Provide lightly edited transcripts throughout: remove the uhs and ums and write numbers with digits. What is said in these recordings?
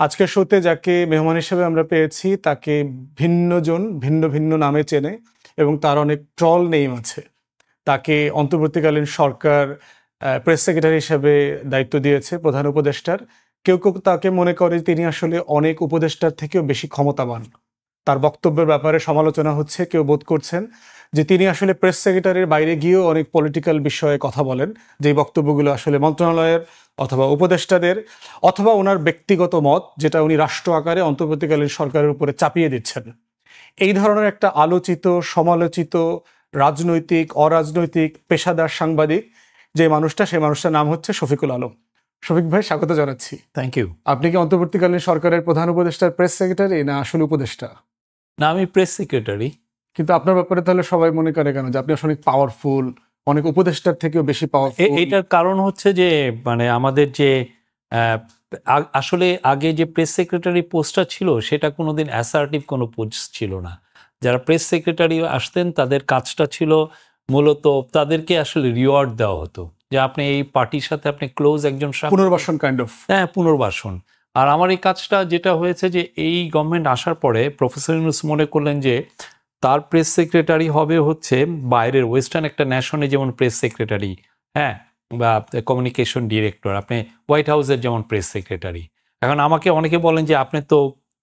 আজকের শোতে যাকে মেহমান হিসেবে আমরা পেয়েছি তাকে ভিন্নজন ভিন্ন ভিন্ন নামে চেনে এবং তার অনেক ট্রল নেম আছে। তাকে অন্তর্বর্তীকালীন সরকার প্রেস সেক্রেটারি হিসেবে দায়িত্ব দিয়েছে প্রধান উপদেষ্টার। কেউ কেউ তাকে মনে করে তিনি আসলে অনেক উপদেষ্টার থেকেও বেশি ক্ষমতাবান। তার বক্তব্যের ব্যাপারে সমালোচনা হচ্ছে, কেউ বোধ করছেন যে তিনি আসলে প্রেস সেক্রেটারির বাইরে গিয়েও অনেক পলিটিক্যাল বিষয়ে কথা বলেন, যেই বক্তব্যগুলো আসলে মন্ত্রণালয়ের অথবা উপদেষ্টাদের অথবা ওনার ব্যক্তিগত মত, যেটা উনি রাষ্ট্র আকারে অন্তর্বর্তীকালীন সরকারের উপরে চাপিয়ে দিচ্ছেন। এই ধরনের একটা আলোচিত সমালোচিত রাজনৈতিক অরাজনৈতিক পেশাদার সাংবাদিক যে মানুষটা, সেই মানুষটার নাম হচ্ছে শফিকুল আলম। শফিক ভাই, স্বাগত জানাচ্ছি। Thank you. আপনি কি অন্তর্বর্তীকালীন সরকারের প্রধান উপদেষ্টার প্রেস সেক্রেটারি না আসলে উপদেষ্টা? না, আমি প্রেস সেক্রেটারি। কিন্তু আপনার ব্যাপারে তাহলে সবাই মনে করে কেন যে আপনি আসলে অনেক পাওয়ারফুল, অনেক উপদেষ্টার থেকেও বেশি পাওয়ারফুল? এটার কারণ হচ্ছে যে আমাদের যে আসলে আগে যে প্রেস সেক্রেটারি পোস্টটা ছিল সেটা কোনোদিন অ্যাসার্টিভ কোনো পোস্ট ছিল না। যারা প্রেস সেক্রেটারি আসতেন তাদের কাজটা ছিল মূলত তাদেরকে আসলে রিওয়ার্ড দেওয়া হতো যে আপনি এই পার্টির সাথে আপনি ক্লোজ একজন পুনর্বাসন কাইন্ড অফ। হ্যাঁ, পুনর্বাসন। আর আমার এই কাজটা যেটা হয়েছে যে এই গভর্নমেন্ট আসার পরে প্রফেসর ইউনূস মনে করলেন যে তার প্রেস সেক্রেটারি হবে হচ্ছে বাইরের ওয়েস্টার্ন একটা ন্যাশনে যেমন প্রেস সেক্রেটারি, হ্যাঁ, বা কমিউনিকেশন ডিরেক্টর, আপনি হোয়াইট হাউসের যেমন প্রেস সেক্রেটারি। এখন আমাকে অনেকে বলেন যে আপনি তো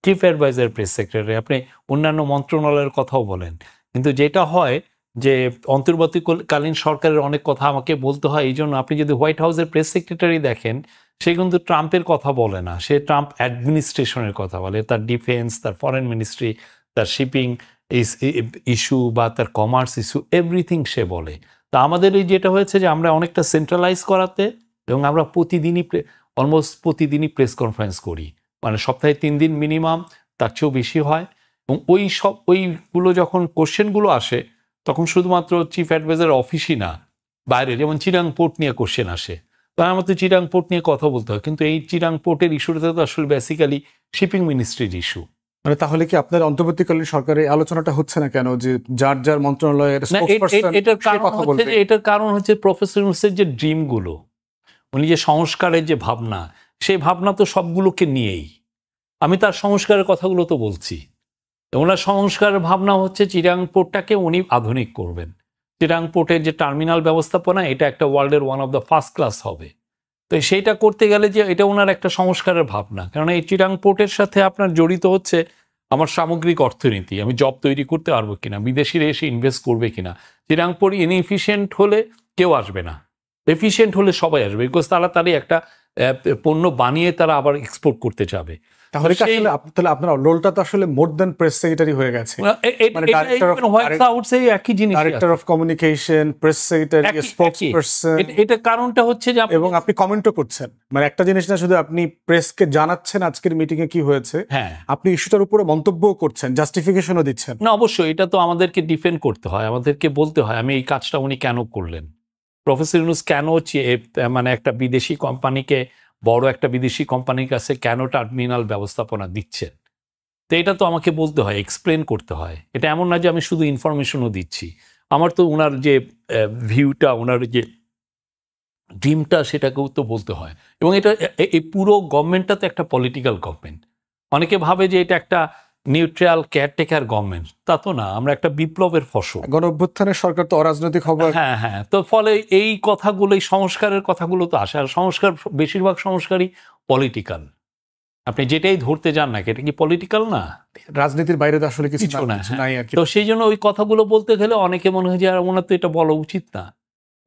চিফ অ্যাডভাইজার প্রেস সেক্রেটারি, আপনি অন্যান্য মন্ত্রণালয়ের কথাও বলেন। কিন্তু যেটা হয় যে অন্তর্বর্তীকালীন সরকারের অনেক কথা আমাকে বলতে হয়। এই জন্য আপনি যদি হোয়াইট হাউসের প্রেস সেক্রেটারি দেখেন, সে কিন্তু ট্রাম্পের কথা বলে না, সে ট্রাম্প অ্যাডমিনিস্ট্রেশনের কথা বলে। তার ডিফেন্স, তার ফরেন মিনিস্ট্রি, তার শিপিং ইস্যু বা তার কমার্স ইস্যু, এভরিথিং সে বলে। তা আমাদের এই যেটা হয়েছে যে আমরা অনেকটা সেন্ট্রালাইজ করাতে এবং আমরা অলমোস্ট প্রতিদিনই প্রেস কনফারেন্স করি, মানে সপ্তাহে 3 দিন মিনিমাম, তার চেয়েও বেশি হয়। এবং ওইগুলো যখন কোশ্চেনগুলো আসে তখন শুধুমাত্র চিফ অ্যাডভাইজার অফিসই না, বাইরে যেমন চিরাং পোর্ট নিয়ে কোশ্চেন আসে, তাই আমার তো চিরাং পোর্ট নিয়ে কথা বলতে হয়। কিন্তু এই চিরাং পোর্টের ইস্যুটা তো আসলে বেসিক্যালি শিপিং মিনিস্ট্রির ইস্যু। মানে তাহলে কি আপনার অন্তর্বর্তীকালীন সরকারের আলোচনাটা হচ্ছে না কেন যে যার যার মন্ত্রণালয়ের স্পোকসপারসন এটার কারণ হচ্ছে প্রফেসর ইউনূসের যে ড্রিমগুলো, উনি যে সংস্কারের যে ভাবনা, সেই ভাবনা তো সবগুলোকে নিয়েই। আমি তার সংস্কারের কথাগুলো তো বলছি। ওনার সংস্কারের ভাবনা হচ্ছে চিরাং পোর্টটাকে উনি আধুনিক করবেন। চিরাং পোর্টের যে টার্মিনাল ব্যবস্থাপনা, এটা একটা ওয়ার্ল্ডের one of the first class হবে। তো সেইটা করতে গেলে যে এটা ওনার একটা সংস্কারের ভাবনা, কারণ এই চিরাং পোর্টের সাথে আপনার জড়িত হচ্ছে আমার সামগ্রিক অর্থনীতি, আমি জব তৈরি করতে পারবো কিনা, বিদেশিরা এসে ইনভেস্ট করবে কিনা। চিরাং পোর্ট ইনএফিশিয়েন্ট হলে কেউ আসবে না, এফিশিয়েন্ট হলে সবাই আসবে, বিকজ তাড়াতাড়ি একটা পণ্য বানিয়ে তারা আবার এক্সপোর্ট করতে যাবে। তাহলে তাহলে আপনার রোলটা তো আসলে মোর দ্যান প্রেস সেক্রেটারি হয়ে গেছে। মানে director of communication, press secretary, spokesperson. এটা কারণটা হচ্ছে যে এবং আপনি কমেন্টও করছেন, মানে একটা জিনিস না শুধু আপনি প্রেসকে জানাচ্ছেন আজকের মিটিং এ কি হয়েছে, হ্যাঁ, আপনি ইস্যুটার উপরে মন্তব্যও করছেন, জাস্টিফিকেশনও দিচ্ছেন। না অবশ্যই এটা তো আমাদেরকে ডিফেন্ড করতে হয়, আমাদেরকে বলতে হয় আমি এই কাজটা উনি কেন করলেন, প্রফেসর ইউনূস কেন মানে একটা বিদেশি কোম্পানিকে, বড় একটা বিদেশি কোম্পানির কাছে কেন টার্মিনাল ব্যবস্থাপনা দিচ্ছেন। তো এটা তো আমাকে বলতে হয়, এক্সপ্লেন করতে হয়। এটা এমন না যে আমি শুধু ইনফরমেশনও দিচ্ছি। আমার তো ওনার যে ভিউটা, ওনার যে ড্রিমটা, সেটাকেও তো বলতে হয়। এবং এটা এই পুরো গভর্নমেন্টটা তো একটা পলিটিক্যাল গভর্নমেন্ট। অনেকে ভাবে যে এটা একটা নিউট্রাল কেয়ারটেকার গভর্নমেন্ট, তা তো না। আমরা একটা বিপ্লবের ফসল। গণঅভ্যুত্থানের সরকার তো অরাজনৈতিক হবে। হ্যাঁ হ্যাঁ, তো ফলে এই কথাগুলো, এই সংস্কারের কথাগুলো তো আসে। আর সংস্কার, বেশিরভাগ সংস্কারই পলিটিক্যাল। আপনি যেটাই ধরতে যান না, এটা কি পলিটিক্যাল না? রাজনীতির বাইরে তো আসলে কিছু না। নাই আর কি। তো সেই জন্য ওই কথাগুলো বলতে গেলে অনেকে মনে হয় যে আর ওনার তো এটা বলা উচিত না।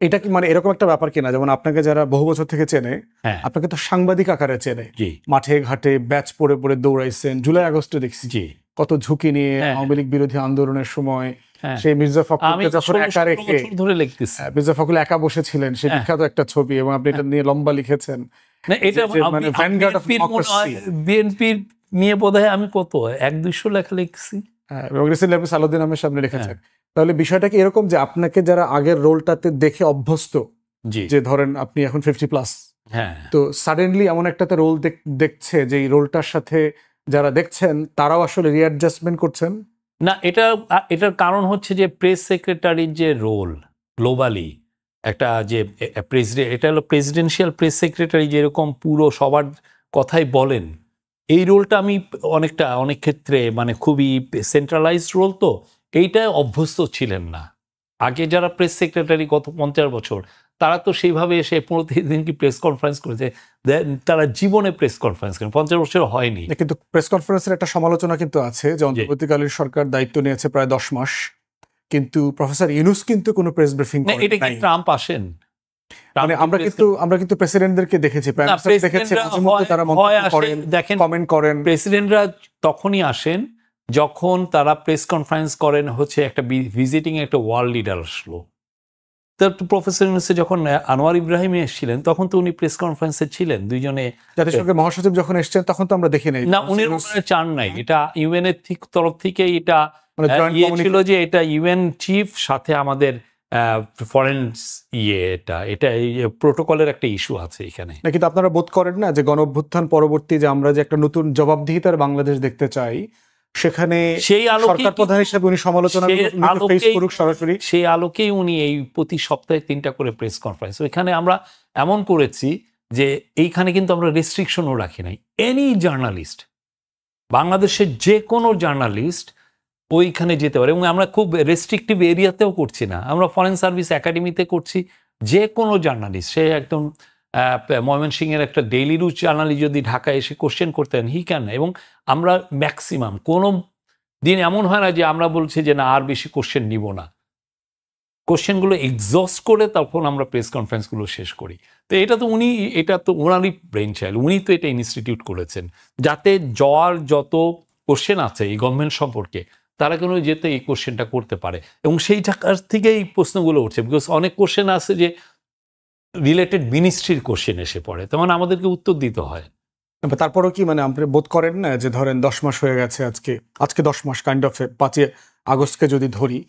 এটা কি মানে এরকম একটা ব্যাপার কিনা, যেমন আপনাকে যারা বহু বছর থেকে চেনে, আপনাকে তো সাংবাদিক আকারে চেনে, মাঠে ঘাটে ব্যাচ পরে পরে দৌড়াইছেন, জুলাই আগস্টে দেখছি কত ঝুঁকি নিয়ে আওয়ামী লীগ বিরোধী আন্দোলনের সময় সেই মির্জা ফখরুলকে যখন একা রেখে, মির্জা ফখরুল একা বসেছিলেন, সে বিখ্যাত একটা ছবি, এবং আপনি এটা নিয়ে লম্বা লিখেছেন। মানে বিএনপির নিয়ে বোধহয় আমি কত 100-200 লেখা লিখছি। এবং রিসেন্টলি আপনি সালাউদ্দিন আহমেদের সামনে লিখেছেন। তাহলে বিষয়টা কি এরকম যে আপনাকে যারা আগের রোলটাতে দেখে অভ্যস্ত, যে ধরেন আপনি এখন 50+, তো সাডেনলি এমন একটা রোল দেখছে যে এই রোলটার সাথে যারা দেখছেন তারাও আসলে রিঅ্যাডজাস্টমেন্ট করছেন না? এটার কারণ হচ্ছে যে প্রেস সেক্রেটারির যে রোল গ্লোবালি, একটা যে এটা হলো প্রেসিডেন্সিয়াল প্রেস সেক্রেটারি, যেরকম পুরো সবার কথাই বলেন, এই রোলটা আমি অনেক ক্ষেত্রে মানে খুবই সেন্ট্রালাইজড রোল, তো এইটায় অভ্যস্ত ছিলেন না। আগে যারা প্রেস সেক্রেটারি গত 50 বছর, তারা তো সেইভাবে এসে 15 দিন কি প্রেস কনফারেন্স করেছে, তারা জীবনে প্রেস কনফারেন্স করেন, 50 বছর হয়নি। কিন্তু প্রেস কনফারেন্সের একটা সমালোচনা কিন্তু আছে যে অন্তর্বর্তীকালীন সরকার দায়িত্ব নিয়েছে প্রায় 10 মাস, কিন্তু প্রফেসর ইউনূস কিন্তু কোনো প্রেস ব্রিফিং করেন এটা কি নাই। ট্রাম্প আসেন? মানে আমরা কিন্তু প্রেসিডেন্টদেরকে দেখেছি, প্রাইম মিনিস্টার দেখেছি, মাঝে মধ্যে তারা মন্তব্য করেন, দেখেন, কমেন্ট করেন। প্রেসিডেন্টরা তখনই আসেন যখন তারা প্রেস কনফারেন্স করেন, হচ্ছে একটা ভিজিটিং একটা ওয়ার্ল্ড লিডার আসলো। তো প্রফেসর ইউনূস যখন আনোয়ার ইব্রাহিম এসেছিলেন, তখন তো উনি প্রেস কনফারেন্সে ছিলেন দুইজনে। জাতিসংঘের মহাসচিব যখন এসেছেন তখন তো আমরা দেখি নাই না, উনি চান নাই, এটা ইউএন এর তরফ থেকে এটা মানে ছিল যে এটা ইউএন চিফ সাথে আমাদের ফরেন এটা প্রোটোকলের একটা ইস্যু আছে এখানে। না, কিন্তু আপনারা বোধ করেন না যে গণ অভ্যুত্থান পরবর্তী যে আমরা যে একটা নতুন জবাবদিহিতার বাংলাদেশ দেখতে চাই, সেখানে সেই সরকার প্রধান হিসেবে উনি সমালোচনা করুক সরাসরি, সেই আলোকেই উনি এই প্রতি সপ্তাহে 3টা করে প্রেস কনফারেন্স। এখানে আমরা এমন করেছি যে এইখানে কিন্তু আমরা রেস্ট্রিকশনও রাখি নাই। এনি জার্নালিস্ট, বাংলাদেশের যে কোনো জার্নালিস্ট ওইখানে যেতে পারে, এবং আমরা খুব রেস্ট্রিকটিভ এরিয়াতেও করছি না, আমরা ফরেন সার্ভিস একাডেমিতে করছি। যে কোনো জার্নালিস্ট, সে একদম ময়মনসিংহের একটা ডেইলি নিউজ জার্নালিস্ট যদি ঢাকায় এসে কোশ্চেন করতেন, হি ক্যান। এবং আমরা ম্যাক্সিমাম কোনো দিন এমন হয় না যে আমরা বলছি যে না আর বেশি কোশ্চেন নিব না, কোশ্চেনগুলো এক্সস্ট করে তখন আমরা প্রেস কনফারেন্সগুলো শেষ করি। তো এটা তো ওনারই ব্রেন চাইল্ড, উনি তো এটা ইনস্টিটিউট করেছেন যাতে যত কোশ্চেন আছে এই গভর্নমেন্ট সম্পর্কে, তারা কেন যেতে এই কোশ্চেনটা করতে পারে। এবং সেই জায়গার থেকে এই প্রশ্নগুলো উঠছে, বিকজ অনেক কোশ্চেন আছে যে রিলেটেড মিনিস্ট্রির কোশ্চেন এসে পড়ে, তেমন আমাদেরকে উত্তর দিতে হয়। তারপরেও কি মানে আপনি বোধ করেন না যে ধরেন 10 মাস হয়ে গেছে, আজকে 10 মাস কাইন্ড অফ 5 আগস্টকে যদি ধরি,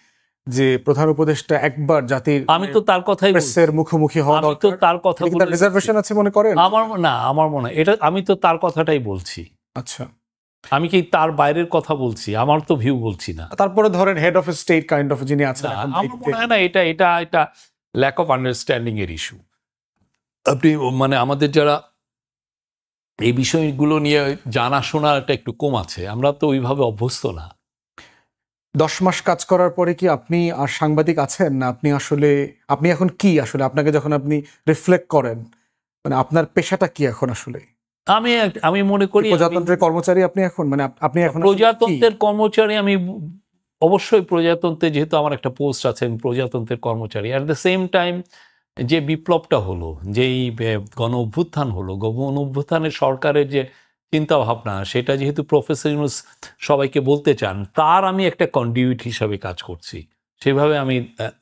যে প্রধান উপদেষ্টা একবার জাতির, আমি তো তার কথাই প্রেসের মুখোমুখি হওয়া দরকার, তো তার কথা রিজার্ভেশন আছে মনে করেন? আমার মনে এটা, আমি তো তার কথাটাই বলছি। আচ্ছা, আমি কি তার বাইরের কথা বলছি? আমার তো ভিউ বলছি না। তারপরে ধরেন head of state kind of যিনি আছেন, আমার মনে হয় না এটা ল্যাক অফ আন্ডারস্ট্যান্ডিং এর ইস্যু। আপনি মানে আমাদের যারা এই বিষয়গুলো নিয়ে জানাশোনাটা একটু কম আছে, আমরা তো ওইভাবে অভ্যস্ত না। 10 মাস কাজ করার পরে কি আপনি আর সাংবাদিক আছেন না? আপনি এখন কি আসলে, আপনাকে যখন আপনি রিফ্লেক্ট করেন, মানে আপনার পেশাটা কি এখন আসলে? আমি মনে করি প্রজাতন্ত্রের কর্মচারী আপনি এখন, মানে আপনি এখন প্রজাতন্ত্রের কর্মচারী। আমি অবশ্যই প্রজাতন্ত্রে, যেহেতু আমার একটা পোস্ট আছে, আমি প্রজাতন্ত্রের কর্মচারী। অ্যাট দ্য সেম টাইম যে বিপ্লবটা হলো, যেই গণ অভ্যুত্থান হলো, গণ অভ্যুত্থানের সরকারের যে চিন্তা ভাবনা, সেটা যেহেতু প্রফেসর ইউনূস সবাইকে বলতে চান, তার আমি একটা কন্ডিউট হিসাবে কাজ করছি। সেভাবে আমি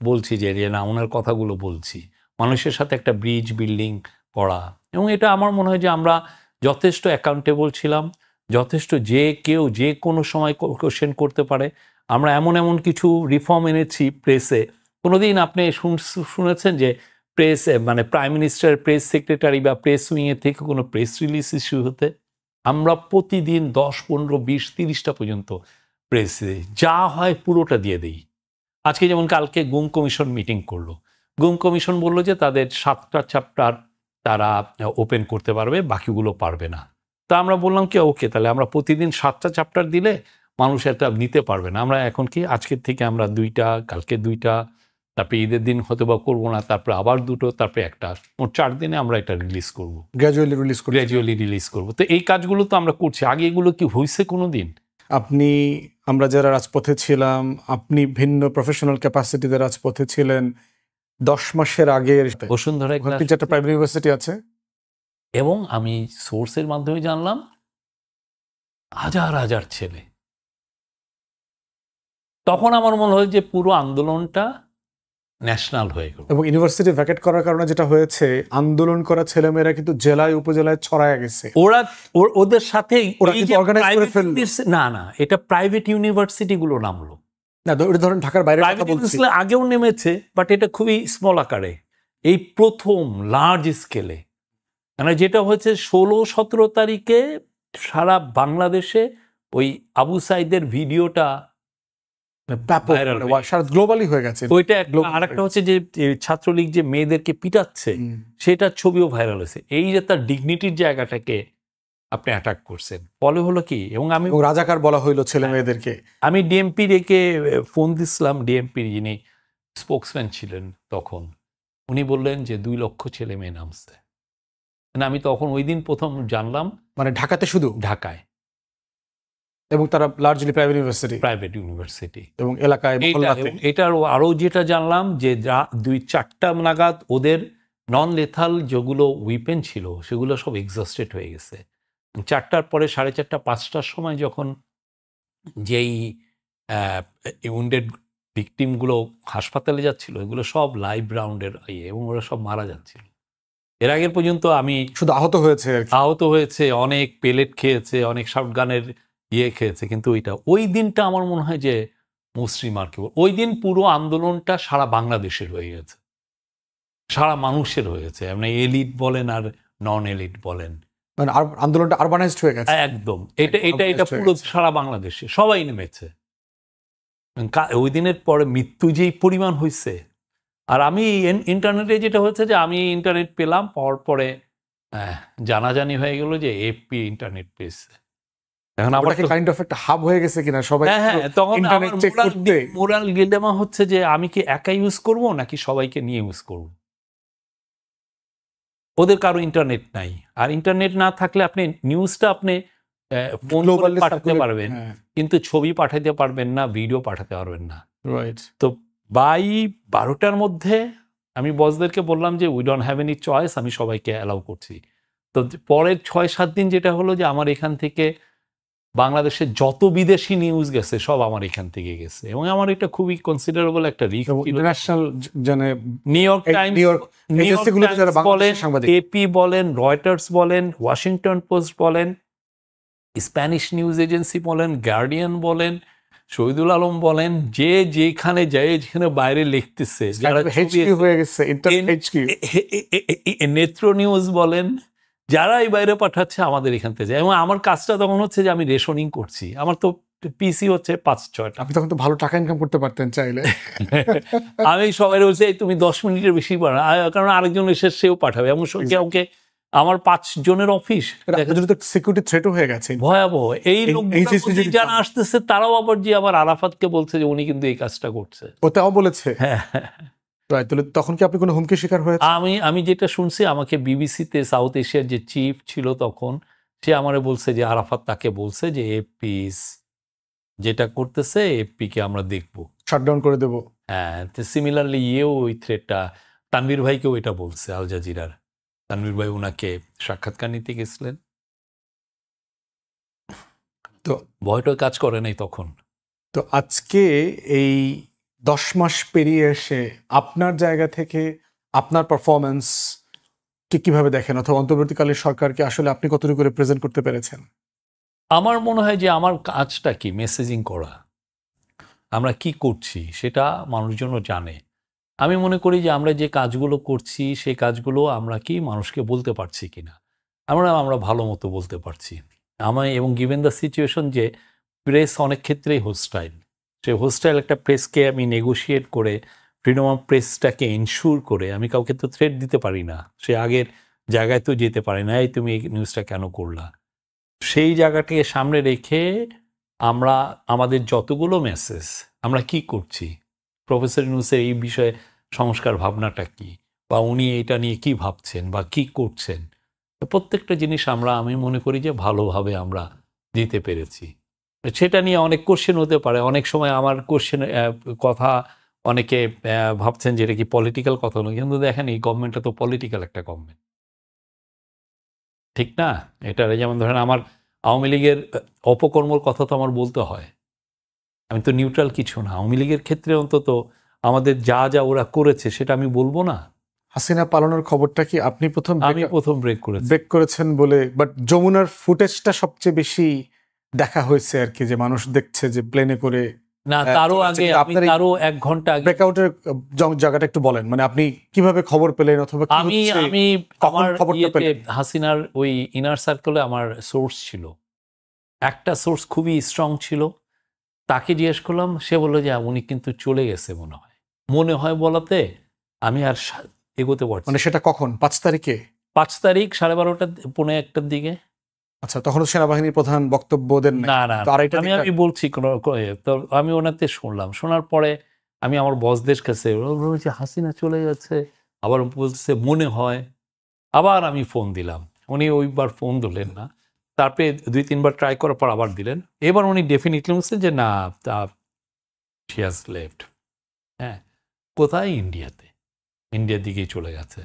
বলছি যে না, ওনার কথাগুলো বলছি, মানুষের সাথে একটা ব্রিজ বিল্ডিং করা। এবং এটা আমার মনে হয় যে আমরা যথেষ্ট অ্যাকাউন্টেবল ছিলাম, যথেষ্ট কেউ যে কোনো সময় কোশ্চেন করতে পারে। আমরা এমন কিছু রিফর্ম এনেছি প্রেসে। কোনোদিন আপনি শুনেছেন যে প্রেস মানে প্রাইম মিনিস্টার প্রেস সেক্রেটারি বা প্রেস উইংয়ের থেকে কোনো প্রেস রিলিজ ইস্যু হতে? আমরা প্রতিদিন 10, 15, 20, 30টা পর্যন্ত প্রেস দিই, যা হয় পুরোটা দিয়ে দিই। আজকে যেমন কালকে গুম কমিশন মিটিং করলো, গুম কমিশন বললো যে তাদের 7টা চ্যাপ্টার তারা ওপেন করতে পারবে, বাকিগুলো পারবে না। তা আমরা বললাম কি ওকে, তাহলে আমরা প্রতিদিন 7টা চ্যাপ্টার দিলে মানুষ এটা নিতে পারবে না। আমরা এখন কি আজকের থেকে আমরা 2টা, কালকে 2টা, তারপরে ঈদের দিন হয়তো বা করবো না, তারপরে আবার 2টো, তারপরে 1টা, মোট 4 দিনে আমরা এটা রিলিজ করবো, গ্র্যাজুয়ালি রিলিজ করবো। তো এই কাজগুলো তো আমরা করছি। আগে এগুলো কি হয়েছে কোনো দিন? আমরা যারা রাজপথে ছিলাম, আপনি ভিন্ন প্রফেশনাল ক্যাপাসিটিতে রাজপথে ছিলেন, 10 মাসের আগের বসুন্ধরা 3-4টা প্রাইভেট ইউনিভার্সিটি আছে, এবং আমি সোর্সের মাধ্যমে জানলাম হাজার হাজার ছেলে। তখন আমার মনে হয় যে পুরো আন্দোলনটা ন্যাশনাল হয়ে গেল। এবং ইউনিভার্সিটি ভ্যাকেট করার কারণে যেটা হয়েছে, আন্দোলন করা ছেলেমেয়েরা কিন্তু জেলায় উপজেলায় ছড়ায় গেছে। ওদের সাথেই অর্গানাইজ করে ফেললো। না, এটা প্রাইভেট ইউনিভার্সিটি গুলো নামলো না, ধরেন ঢাকার বাইরে কথা বলছি, আগেও নেমেছে, বাট এটা খুবই স্মল আকারে। এই প্রথম লার্জ স্কেলে, মানে যেটা হচ্ছে 16-17 তারিখে সারা বাংলাদেশে ওই আবু সাইদের ভিডিওটা গ্লোবালি হয়ে গেছে। ওইটা আরেকটা হচ্ছে যে ছাত্রলীগ যে মেয়েদেরকে পিটাচ্ছে, সেটার ছবিও ভাইরাল হয়েছে। এই যে তার ডিগনিটির জায়গাটাকে আপনি অ্যাটাক করছেন। ফলে হলো কি, এবং এবং রাজাকার বলা হইলো ছেলে মেয়েদেরকে। আমি ডিএমপি রেখে ফোন দিছিলাম, ডিএমপির যিনি স্পোক্সম্যান ছিলেন তখন, উনি বললেন যে 2 লক্ষ ছেলে মেয়ে নামছে। মানে আমি তখন ওই দিন প্রথম জানলাম, মানে ঢাকাতে শুধু, ঢাকায়, এবং তারা লার্জলি প্রাইভেট ইউনিভার্সিটি এবং এলাকায় মহল্লাতে। এটার আরও যেটা জানলাম যে 2-4টা নাগাদ ওদের নন লেথাল যেগুলো উইপেন ছিল সেগুলো সব এক্সস্টেড হয়ে গেছে। 4টার পরে 4:30 5টার সময় যখন যেই উইন্ডেড ভিকটিমগুলো হাসপাতালে যাচ্ছিল, এগুলো সব লাইভ রাউন্ডের এবং ওরা সব মারা যাচ্ছিল। এর আগের পর্যন্ত আমি শুধু আহত হয়েছে আর কি। আহত হয়েছে, অনেক পেলেট খেয়েছে, অনেক শটগানের খেয়েছে, কিন্তু ওই দিনটা আমার মনে হয় যে মোস্ট রিমার্কেবল। ওই দিন পুরো আন্দোলনটা সারা বাংলাদেশের হয়ে গেছে, সারা মানুষের হয়েছে, মানে এলিট বলেন আর নন এলিট বলেন, মানে আন্দোলনটা আরবানাইজড হয়ে গেছে একদম। এটা পুরো সারা বাংলাদেশে সবাই নেমেছে। ওই দিনের পরে মৃত্যু যেই পরিমাণ হয়েছে, আর আমি ইন্টারনেটে যেটা হয়েছে যে আমি ইন্টারনেট পেলাম, পাওয়ার পরে জানাজানি হয়ে গেল যে এপি ইন্টারনেট পেয়েছে। এখন আমার কাইন্ড অফ একটা হাব হয়ে গেছে কিনা সবাই। হ্যাঁ, তখন মোরাল ডিলেমা হচ্ছে যে আমি কি একা ইউজ করব নাকি সবাইকে নিয়ে ইউজ করব। ওদের কারো ইন্টারনেট নাই, আর ইন্টারনেট না থাকলে আপনি নিউজটা আপনি ফোন করে পাঠাতে পারবেন, কিন্তু ছবি পাঠাতে পারবেন না, ভিডিও পাঠাতে পারবেন না। রাইট। তো 12টার মধ্যে আমি বসদেরকে বললাম যে we don't have any choice, আমি সবাইকে অ্যালাউ করছি। তো পরের 6-7 দিন যেটা হলো যে আমার এখান থেকে বাংলাদেশের যত বিদেশি নিউজ গেছে সব আমার এখান থেকে গেছে, এবং আমার এটা খুবই কনসিডারেবল একটা রিস্ক। ইন্টারন্যাশনাল জানে নিউ ইয়র্ক টাইমস বলেন, এপি বলেন, রয়টার্স বলেন, ওয়াশিংটন পোস্ট বলেন, স্প্যানিশ নিউজ এজেন্সি বলেন, গার্ডিয়ান বলেন, শহীদুল আলম বলেন, যে যেখানে যায়, যেখানে বাইরে লিখতেছে, নেত্র নিউজ বলেন, যারা এই বাইরে পাঠাচ্ছে আমাদের এখান থেকে যায়। এবং আমার কাজটা তখন হচ্ছে যে আমি রেশনিং করছি, আমার তো পিসি হচ্ছে 5-6টা। আপনি তখন তো ভালো টাকা ইনকাম করতে পারতেন চাইলে। আমি সবাই বলছি তুমি 10 মিনিটের বেশি পাঠা, কারণ আরেকজন এসে সেও পাঠাবে, এমন ওকে আমার 5 জনের অফিস সিকিউরিটি থ্রেটও হয়ে গেছে ভয়াবহ। এই লোকগুলো যারা আসতেছে তারাও আবার যে আবার আরাফাতকে বলছে যে উনি কিন্তু এই কাজটা করছে, ওটাও বলেছে। হ্যাঁ, তখন কি আপনি কোনো হুমকি শিকার হয়েছে? আমি যেটা শুনছি, আমাকে বিবিসিতে সাউথ এশিয়ার যে চিফ ছিল তখন, সে আমারে বলছে যে আরাফাত তাকে বলছে যে এপিস যেটা করতেছে এপিকে আমরা দেখবো, শাটডাউন করে দেবো। হ্যাঁ, সিমিলারলি ওই থ্রেটটা তানভীর ভাইকেও এটা বলছে, আল জাজিরার তানভীর ভাই ওনাকে সাক্ষাৎকার নিতে গেছিলেন। তো ভয়টা কাজ করে নাই তখন। তো আজকে এই 10 মাস পেরিয়ে এসে আপনার জায়গা থেকে আপনার পারফরমেন্স কিভাবে দেখেন, অথবা অন্তর্বর্তীকালীন সরকারকে আসলে আপনি কতটুকু রিপ্রেজেন্ট করতে পেরেছেন? আমার মনে হয় যে আমার কাজটা কি মেসেজিং করা, আমরা কি করছি সেটা মানুষজন জানে। আমি মনে করি যে আমরা যে কাজগুলো করছি সেই কাজগুলো আমরা কি মানুষকে বলতে পারছি কিনা, আমরা ভালো মতো বলতে পারছি। এবং গিভেন দ্য সিচুয়েশন যে প্রেস অনেক ক্ষেত্রেই হোস্টাইল, সেই হোস্টাইল একটা প্রেসকে আমি নেগোশিয়েট করে, ফ্রিডম অফ প্রেসটাকে ইনশিওর করে, আমি কাউকে তো থ্রেট দিতে পারি না, সে আগের জায়গায় তো যেতে পারে না, এই তুমি এই নিউজটা কেন করলা। সেই জায়গাটাকে সামনে রেখে আমরা আমাদের যতগুলো মেসেজ, আমরা কি করছি, প্রফেসর ইউনূসের এই বিষয়ে সংস্কার ভাবনাটা কি, বা উনি এটা নিয়ে কি ভাবছেন বা কি করছেন, প্রত্যেকটা জিনিস আমি মনে করি যে ভালোভাবে আমরা দিতে পেরেছি। সেটা নিয়ে অনেক কোশ্চেন হতে পারে, অনেক সময় আমার কোশ্চেন কথা অনেকে ভাবছেন যে এটা কি পলিটিক্যাল কথা নয়, কিন্তু দেখেন এই গভর্নমেন্টটা তো পলিটিক্যাল একটা গভর্নমেন্ট, ঠিক না? এটা যেমন ধরেন আমার আওয়ামী লীগের অপকর্মর কথা তো আমার বলতে হয়, আমি তো নিউট্রাল কিছু না। আওয়ামী লীগের ক্ষেত্রে অন্তত আমাদের যা যা ওরা করেছে সেটা আমি বলবো না। হাসিনা পালানোর খবরটা কি আপনি আমি প্রথম ব্রেক করেছেন বলে, বাট যমুনার ফুটেজটা সবচেয়ে বেশি দেখা হয়েছে আর কি, যে মানুষ দেখছে যে প্লেনে করে না, তারও আগে আরো 1 ঘন্টা আগে ব্রেকআউটের জায়গাটা একটু বলেন, মানে আপনি কিভাবে খবর পেলেন, অথবা আমি হাসিনার ওই ইনার সার্কেলে আমার সোর্স ছিল, একটা সোর্স খুবই স্ট্রং ছিল, তাকে জিজ্ঞেস করলাম, সে বললো যে উনি কিন্তু চলে গেছে মনে হয় বলাতে আমি আর এগোতে পারছি। মানে সেটা কখন? 5 তারিখে? 5 তারিখ 12:30 পৌনে 1টার দিকে। আচ্ছা, তখন সেনাবাহিনীর প্রধান বক্তব্য দেন নাই? না না তো আড়াইটা আমি তিনটা- আমি বলছি তো আমি ওনাতে শুনলাম, শোনার পরে আমি আমার বসদের কাছে ওরা বলছে হাসিনা চলে গেছে, আবার বলছে মনে হয়, আবার আমি ফোন দিলাম, উনি ওইবার ফোন দিলেন না, তারপরে 2-3 বার ট্রাই করার পর আবার দিলেন, এবার উনি ডেফিনেটলি বলছেন যে না, শি হ্যাজ লেফট। হ্যাঁ, কোথায়? ইন্ডিয়াতে, ইন্ডিয়ার দিকেই চলে গেছে।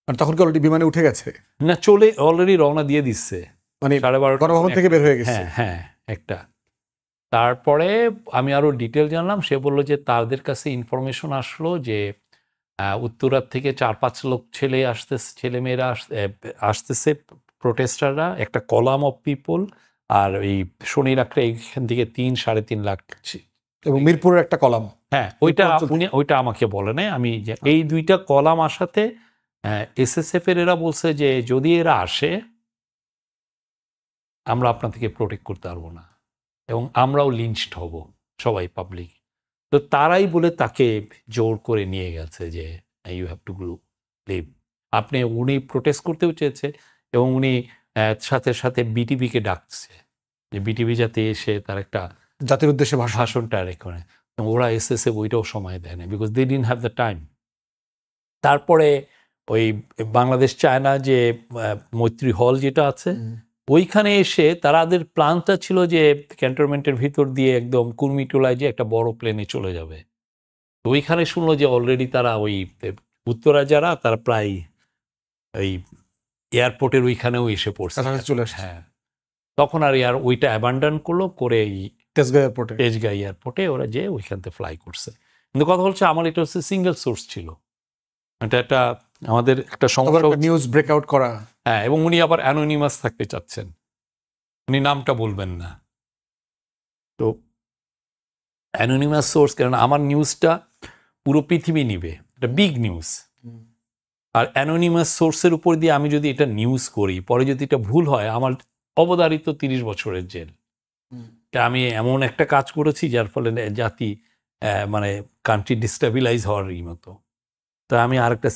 আর তখন কি অলরেডি বিমানে উঠে গেছে, না, চলে অলরেডি রওনা দিয়ে দিচ্ছে মানে 12:30 গণভবন থেকে বের হয়ে গেছে? হ্যাঁ হ্যাঁ একটা। তারপরে আমি আরো ডিটেল জানলাম, সে বললো যে তাদের কাছে ইনফরমেশন আসলো যে উত্তরার থেকে 4-5 লোক ছেলেমেয়েরা আসতেছে, প্রোটেস্টাররা, একটা কলাম অফ পিপল, আর এই শনি রাখলে এইখান থেকে 3-3.5 লাখ। এবং মিরপুরের একটা কলাম। হ্যাঁ, ওইটা আমাকে বলে নাই, আমি এই 2টা কলাম আসাতে এসএসএফ এর এরা বলছে যে যদি এরা আসে আমরা আপনার থেকে প্রোটেক্ট করতে পারবো না, এবং আমরাও লিঞ্চড হব সবাই, পাবলিক। তো তারাই বলে তাকে জোর করে নিয়ে গেছে যে ইউ হ্যাভ টু লিভ। উনি প্রোটেস্ট করতেও চেয়েছে, এবং উনি সাথে সাথে বিটিভিকে ডাকছে যে বিটিভি যাতে এসে তার একটা জাতির উদ্দেশ্যে ভাষণটা করে। ওরা এসএসএফ ওইটাও সময় দেয় না, because they didn't have the time. তারপরে ওই বাংলাদেশ চায়না যে মৈত্রী হল যেটা আছে, ওইখানে এসে তাদের প্ল্যানটা ছিল যে ক্যান্টনমেন্টের ভিতর দিয়ে একদম কুর্মিটোলায় যে একটা বড় প্লেনে চলে যাবে। তো ওইখানে শুনলো যে অলরেডি তারা ওই উত্তরা যারা তারা প্রায় ওই এয়ারপোর্টের ওইখানেও এসে পড়ছে, চলে আসছে। হ্যাঁ, তখন আর ওইটা অ্যাবান্ডন করে এই তেজগাঁ এয়ারপোর্টে ওরা যে ওইখান থেকে ফ্লাই করছে। কিন্তু কথা হচ্ছে আমার এটা হচ্ছে সিঙ্গেল সোর্স ছিল, এটা একটা আমাদের একটা সমস্যা, নিউজ ব্রেকআউট করা। হ্যাঁ, এবং উনি আবার অ্যানোনিমাস থাকতে চাচ্ছেন, উনি নামটা বলবেন না। তো অ্যানোনিমাস সোর্স, কারণ আমার নিউজটা পুরো পৃথিবী নিবে, এটা বিগ নিউজ, আর অ্যানোনিমাস সোর্সের উপর দিয়ে আমি যদি এটা নিউজ করি, পরে যদি এটা ভুল হয়, আমার অবধারিত 30 বছরের জেল। আমি এমন একটা কাজ করেছি যার ফলে জাতি মানে কান্ট্রি ডিস্টেবিলাইজ হওয়ার মতো। তো আমি আরেকটা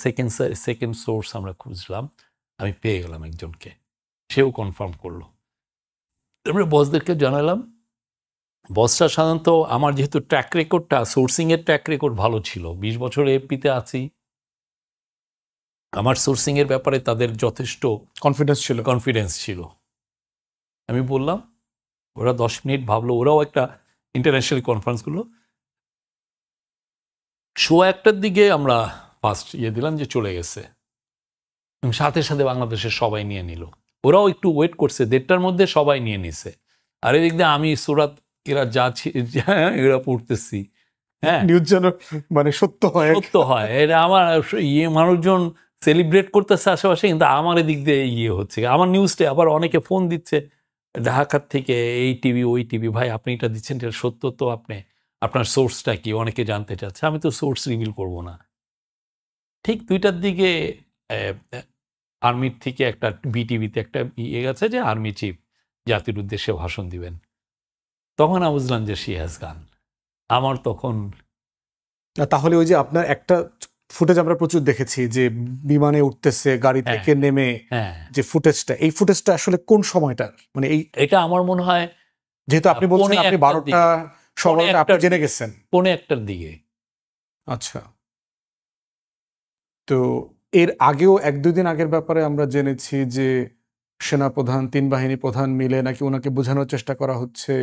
সেকেন্ড সোর্স আমরা খুঁজলাম, আমি পেয়ে গেলাম একজনকে, সেও কনফার্ম করলো। তারপরে বসদেরকে জানালাম, বসটা সাধারণত আমার যেহেতু ট্র্যাক রেকর্ডটা, সোর্সিংয়ের ট্র্যাক রেকর্ড ভালো ছিল, 20 বছর এপিতে আছি, আমার সোর্সিংয়ের ব্যাপারে তাদের যথেষ্ট কনফিডেন্স ছিল। আমি বললাম, ওরা 10 মিনিট ভাবলো, ওরাও একটা ইন্টারন্যাশনাল কনফারেন্স করলো, 1:15 দিকে আমরা ফার্স্ট দিলাম যে চলে গেছে, সাথে সাথে বাংলাদেশের সবাই নিয়ে নিল। ওরাও একটু ওয়েট করছে, 1:30টার মধ্যে সবাই নিয়ে নিছে। আর এদিক দিয়ে আমি সুরাত এরা যাচ্ছি, এরা পড়তেছি, হ্যাঁ, নিউজ যেন মানে সত্য হয়। এটা আমার মানুষজন সেলিব্রেট করতেছে আশেপাশে, কিন্তু আমার এদিক দিয়ে হচ্ছে, আমার নিউজটা আবার অনেকে ফোন দিচ্ছে ঢাকার থেকে, এই টিভি ওই টিভি, ভাই আপনি এটা দিচ্ছেন, এটা সত্য তো, আপনার সোর্সটা কি, অনেকে জানতে চাচ্ছে। আমি তো সোর্স রিভিল করব না। ঠিক 2টার দিকে আর্মির থেকে একটা বিটিভিতে একটা গেছে যে আর্মি চিফ জাতির উদ্দেশ্যে ভাষণ দিবেন। তখন আমি বুঝলাম যে শি হ্যাজ গান। আমার তখন তাহলে ওই যে আপনার একটা ফুটেজ আমরা প্রচুর দেখেছি যে বিমানে উঠতেছে, গাড়ি থেকে নেমে, যে ফুটেজটা, এই ফুটেজটা আসলে কোন সময়টার? মানে এটা আমার মনে হয়, যেহেতু আপনি বলছেন আপনি 12টা 12টা আপনি জেনে গেছেন, 1:15 দিকে। আচ্ছা, তো এর আগেও 1-2 দিন আগের ব্যাপারে আমরা জেনেছি যে সেনাপ্রধান, 3 বাহিনী প্রধান মিলে নাকি ওনাকে বোঝানোর চেষ্টা করা হচ্ছে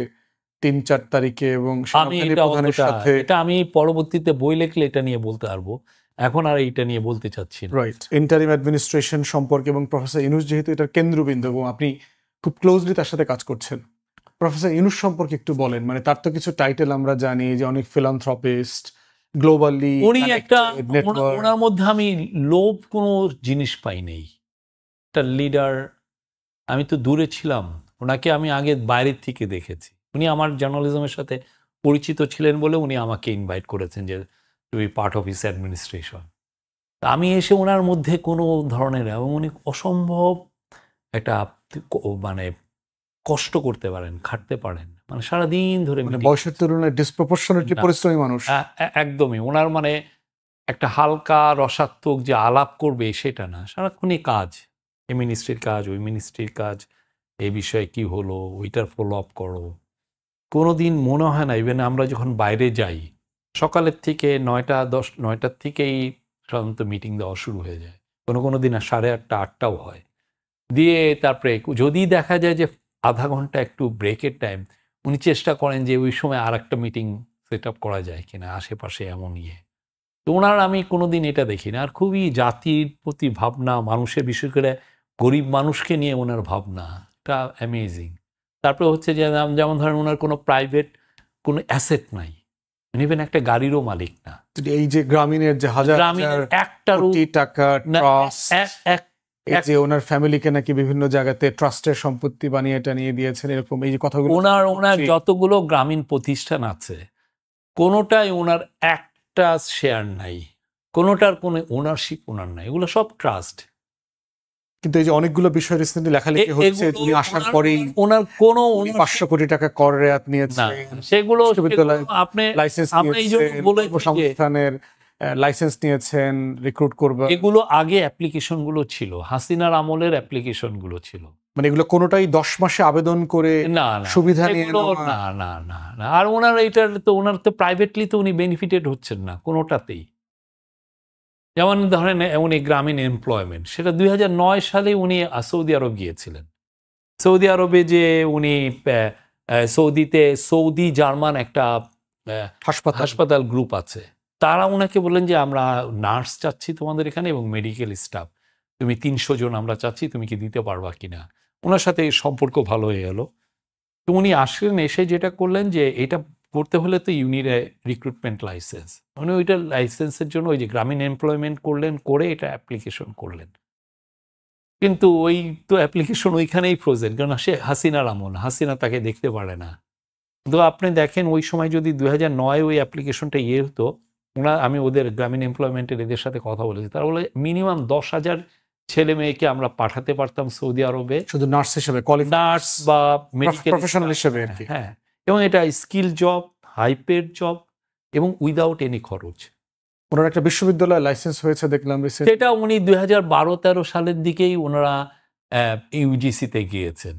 3-4 তারিখে, এবং সেনাবাহিনী প্রধানের সাথে এটা আমি পরবর্তীতে বই লিখলে এটা নিয়ে বলতে পারবো, এখন আর এইটা নিয়ে বলতে চাচ্ছি না। রাইট, ইন্টারিম অ্যাডমিনিস্ট্রেশন সম্পর্কে, এবং প্রফেসর ইউনূস যেহেতু এটার কেন্দ্রবিন্দু এবং আপনি খুব ক্লোজলি তার সাথে কাজ করছেন, প্রফেসর ইউনূস সম্পর্কে একটু বলেন। মানে তার তো কিছু টাইটেল আমরা জানি যে অনেক ফিলান্থ্রপিস্ট, গ্লোবালি উনি একটা, ওনার মধ্যে আমি লোভ কোনো জিনিস পাই নেই, একটা লিডার। আমি তো দূরে ছিলাম, ওনাকে আমি আগে বাইরের থেকে দেখেছি। উনি আমার জার্নালিজমের সাথে পরিচিত ছিলেন বলে উনি আমাকে ইনভাইট করেছেন যে to be part of his administration. আমি এসে ওনার মধ্যে কোনো ধরনের, এবং উনি অসম্ভব একটা মানে কষ্ট করতে পারেন, খাটতে পারেন, মানে সারাদিন ধরে, বয়সের তুলনায় ডিসপ্রপোর্শনেটলি পরিশ্রমী মানুষ। একদমই, ওনার মানে একটা হালকা রসাত্মক যে আলাপ করবে সেটা না, সারাক্ষণই কাজ, এই মিনিস্ট্রির কাজ, ওই মিনিস্ট্রির কাজ, এই বিষয়ে কি হলো, ওইটার ফলো আপ করো। কোনোদিন মনে হয় না, ইভেন আমরা যখন বাইরে যাই সকালের থেকে 9টার থেকেই সাধারণত মিটিং দেওয়া শুরু হয়ে যায়, কোনো দিন 8:30 8টাও হয়। দিয়ে তারপরে যদি দেখা যায় যে আধা ঘন্টা একটু ব্রেকের টাইম, উনি চেষ্টা করেন যে ওই সময় আর একটা মিটিং সেট আপ করা যায় কিনা আশেপাশে এমন ইয়ে। তো ওনার আমি কোনোদিন এটা দেখি না। আর খুবই জাতির প্রতি ভাবনা, মানুষের বিশেষ করে গরিব মানুষকে নিয়ে ওনার ভাবনা, এটা অ্যামেজিং। তারপরে হচ্ছে যে যেমন ধরেন ওনার কোনো প্রাইভেট কোনো অ্যাসেট নাই, ইভেন একটা গাড়িরও মালিক না। এই যে গ্রামীণের যে হাজার গ্রামীণের একটারও কোটি টাকা ট্রাস্ট, এক এই যে ওনার ফ্যামিলিকে নাকি বিভিন্ন জায়গাতে ট্রাস্টের সম্পত্তি বানিয়ে এটা নিয়ে দিয়েছেন, এরকম এই যে কথাগুলো ওনার যতগুলো গ্রামীণ প্রতিষ্ঠান আছে কোনোটাই ওনার একটা শেয়ার নাই, কোনোটার কোনো ওনারশিপ ওনার নাই, এগুলো সব ট্রাস্ট। কিন্তু এই যে অনেকগুলো বিষয় রিসেন্টলি লেখালেখি হচ্ছে, উনি আসার পরেই ওনার কোনো 500 কোটি টাকা কর রেয়াত নিয়েছে, সেগুলো আপনি লাইসেন্স সংস্থানের লাইসেন্স নিয়েছেন রিক্রুট করবে, এগুলো আগে অ্যাপ্লিকেশন গুলো ছিল, হাসিনার আমলের অ্যাপ্লিকেশন গুলো ছিল। মানে এগুলো কোনোটাই 10 মাসে আবেদন করে না সুবিধা নিয়ে না না না না। আর ওনার তো প্রাইভেটলি তো উনি বেনিফিটেড হচ্ছেন না কোনোটাতেই। যেমন ধরেন উনি গ্রামীণ এমপ্লয়মেন্ট, সেটা 2009 সালে উনি সৌদি আরব গিয়েছিলেন। সৌদি আরবে যে উনি সৌদিতে সৌদি জার্মান একটা হাসপাতাল গ্রুপ আছে, তারা ওনাকে বললেন যে আমরা নার্স চাচ্ছি তোমাদের এখানে এবং মেডিকেল স্টাফ, তুমি 300 জন আমরা চাচ্ছি, তুমি কি দিতে পারবা কিনা। ওনার সাথে সম্পর্ক ভালো হয়ে গেল। তো উনি আসলেন, এসে যেটা করলেন যে এটা করতে হলে তো ইউনিট রিক্রুটমেন্ট লাইসেন্স, উনি ওইটা লাইসেন্সের জন্য ওই যে গ্রামীণ এমপ্লয়মেন্ট করলেন, করে এটা অ্যাপ্লিকেশন করলেন। কিন্তু ওই তো অ্যাপ্লিকেশন ওইখানেই ফ্রোজেন, কারণ সে হাসিনার আমল, হাসিনা তাকে দেখতে পারে না। তো আপনি দেখেন ওই সময় যদি 2009 ওই অ্যাপ্লিকেশনটা হতো, আমি ওদের গ্রামীণ এমপ্লয়মেন্টের এদের সাথে কথা বলেছি, তারা বলে মিনিমাম 10,000 ছেলে মেয়েকে আমরা পাঠাতে পারতাম সৌদি আরবে, শুধু নার্স হিসেবে, নার্স বা মেডিকেল প্রফেশনাল হিসেবে আর কি। হ্যাঁ, এবং এটা skill job, high paid job এবং উইদাউট এনি খরচ। ওনার একটা বিশ্ববিদ্যালয় লাইসেন্স হয়েছে দেখলাম, সেটা উনি 2012-13 সালের দিকেই ওনারা ইউজিসিতে গিয়েছেন,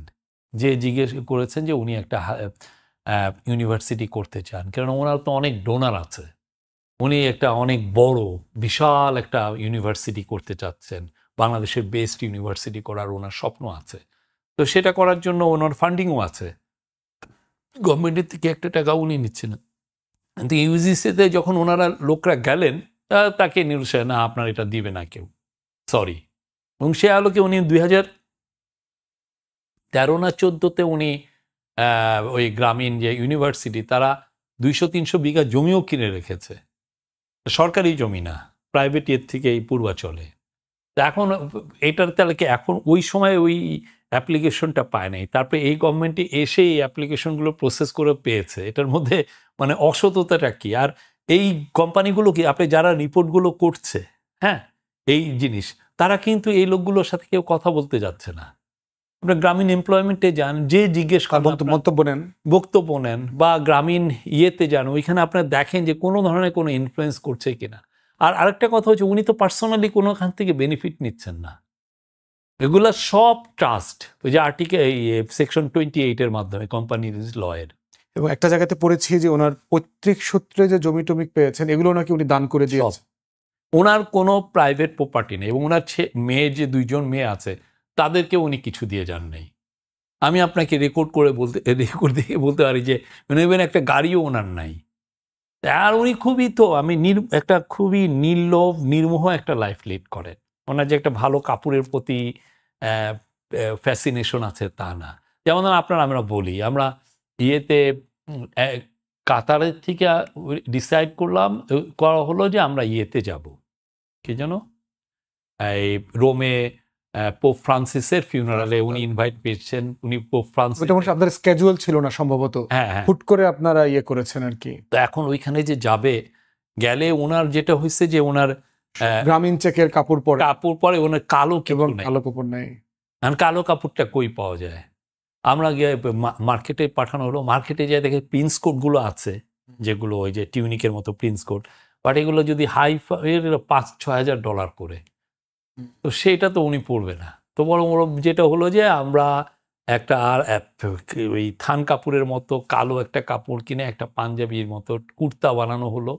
যে জিজ্ঞেস করেছেন যে উনি একটা ইউনিভার্সিটি করতে চান, কারণ ওনার তো অনেক ডোনার আছে, উনি একটা অনেক বড় বিশাল একটা ইউনিভার্সিটি করতে চাচ্ছেন, বাংলাদেশের বেস্ট ইউনিভার্সিটি করার ওনার স্বপ্ন আছে। তো সেটা করার জন্য ওনার ফান্ডিংও আছে, গভর্নমেন্টের থেকে একটা টাকা উনি নিচ্ছেন না। কিন্তু ইউজিসিতে যখন ওনারা লোকরা গেলেন, তাকে নিরুৎসাহ, না আপনার এটা দিবে না কেউ, সরি। এবং সে আলোকে উনি 2013 না 14-তে উনি ওই গ্রামীণ যে ইউনিভার্সিটি, তারা 200-300 বিঘা জমিও কিনে রেখেছে, সরকারি জমি না, প্রাইভেট ইয়ের থেকে এই পূর্বাচলে। এখন এটার তাহলে কি এখন ওই সময় ওই অ্যাপ্লিকেশনটা পায় নাই, তারপরে এই গভর্নমেন্টে এসে এই অ্যাপ্লিকেশনগুলো প্রসেস করে পেয়েছে, এটার মধ্যে মানে অসততাটা কি? আর এই কোম্পানিগুলো কি, আপনি যারা রিপোর্টগুলো করছে, হ্যাঁ, এই জিনিস, তারা কিন্তু এই লোকগুলোর সাথে কেউ কথা বলতে যাচ্ছে না। আপনার গ্রামীণ এমপ্লয়মেন্টে যান, যে জিজ্ঞেস বক্তব্য নেন, বা গ্রামীণ ইয়েতে যান, ওইখানে আপনার দেখেন যে কোনো ধরনের কোনো ইনফ্লুয়েন্স করছে কিনা। আর আরেকটা কথা হচ্ছে, উনি তো পার্সোনালি কোনোখান থেকে বেনিফিট নিচ্ছেন না, এগুলা সব ট্রাস্ট, ওই যে আর্টিকেল সেকশন 28-এর মাধ্যমে কোম্পানির লয়ের। এবং একটা জায়গাতে পড়েছি যে ওনার পৈতৃক সূত্রে যে জমি টমি পেয়েছেন, এগুলো নাকি উনি দান করে দিয়েছেন। ওনার কোনো প্রাইভেট প্রপার্টি নেই, এবং ওনার মেয়ে যে 2জন মেয়ে আছে, তাদেরকে উনি কিছু দিয়ে যান নাই। আমি আপনাকে রেকর্ড দিয়ে বলতে পারি যে ইভেন একটা গাড়িও ওনার নাই। আর উনি খুবই তো একটা খুবই নির্লোভ নির্মোহ একটা লাইফ লিড করেন। ওনার যে একটা ভালো কাপড়ের প্রতি ফ্যাসিনেশন আছে তা না। যেমন আমরা বলি, আমরা ইয়েতে কাতারের থেকে ডিসাইড করা হলো যে আমরা ইয়েতে যাব, কি যেন এই রোমে পোপ ফ্রান্সিসের ফিউনারালে উনি ইনভাইট পেয়েছেন, উনি পোপ ফ্রান্সিস, আপনাদের স্কেজুয়াল ছিল না সম্ভবত, হুট করে আপনারা ইয়ে করেছেন আর কি। তো এখন ওইখানে যে যাবে, গেলে ওনার যেটা হয়েছে যে ওনার গ্রামীণ চেকের কাপড় পরে, ওনার কালো কাপড় নেই। কালো কাপড়টা কই পাওয়া যায়? আমরা গিয়ে মার্কেটে পাঠানো হলো, মার্কেটে যায় দেখে প্রিন্স কোটগুলো আছে, যেগুলো ওই যে টিউনিকের মতো প্রিন্স কোট, বাট এগুলো যদি হাই $5-6 হাজার করে, তো সেটা তো উনি পড়বে না। তো বরং যেটা হলো যে আমরা একটা আর ওই থান কাপড়ের মতো কালো একটা কাপড় কিনে একটা পাঞ্জাবির মতো কুর্তা বানানো হলো।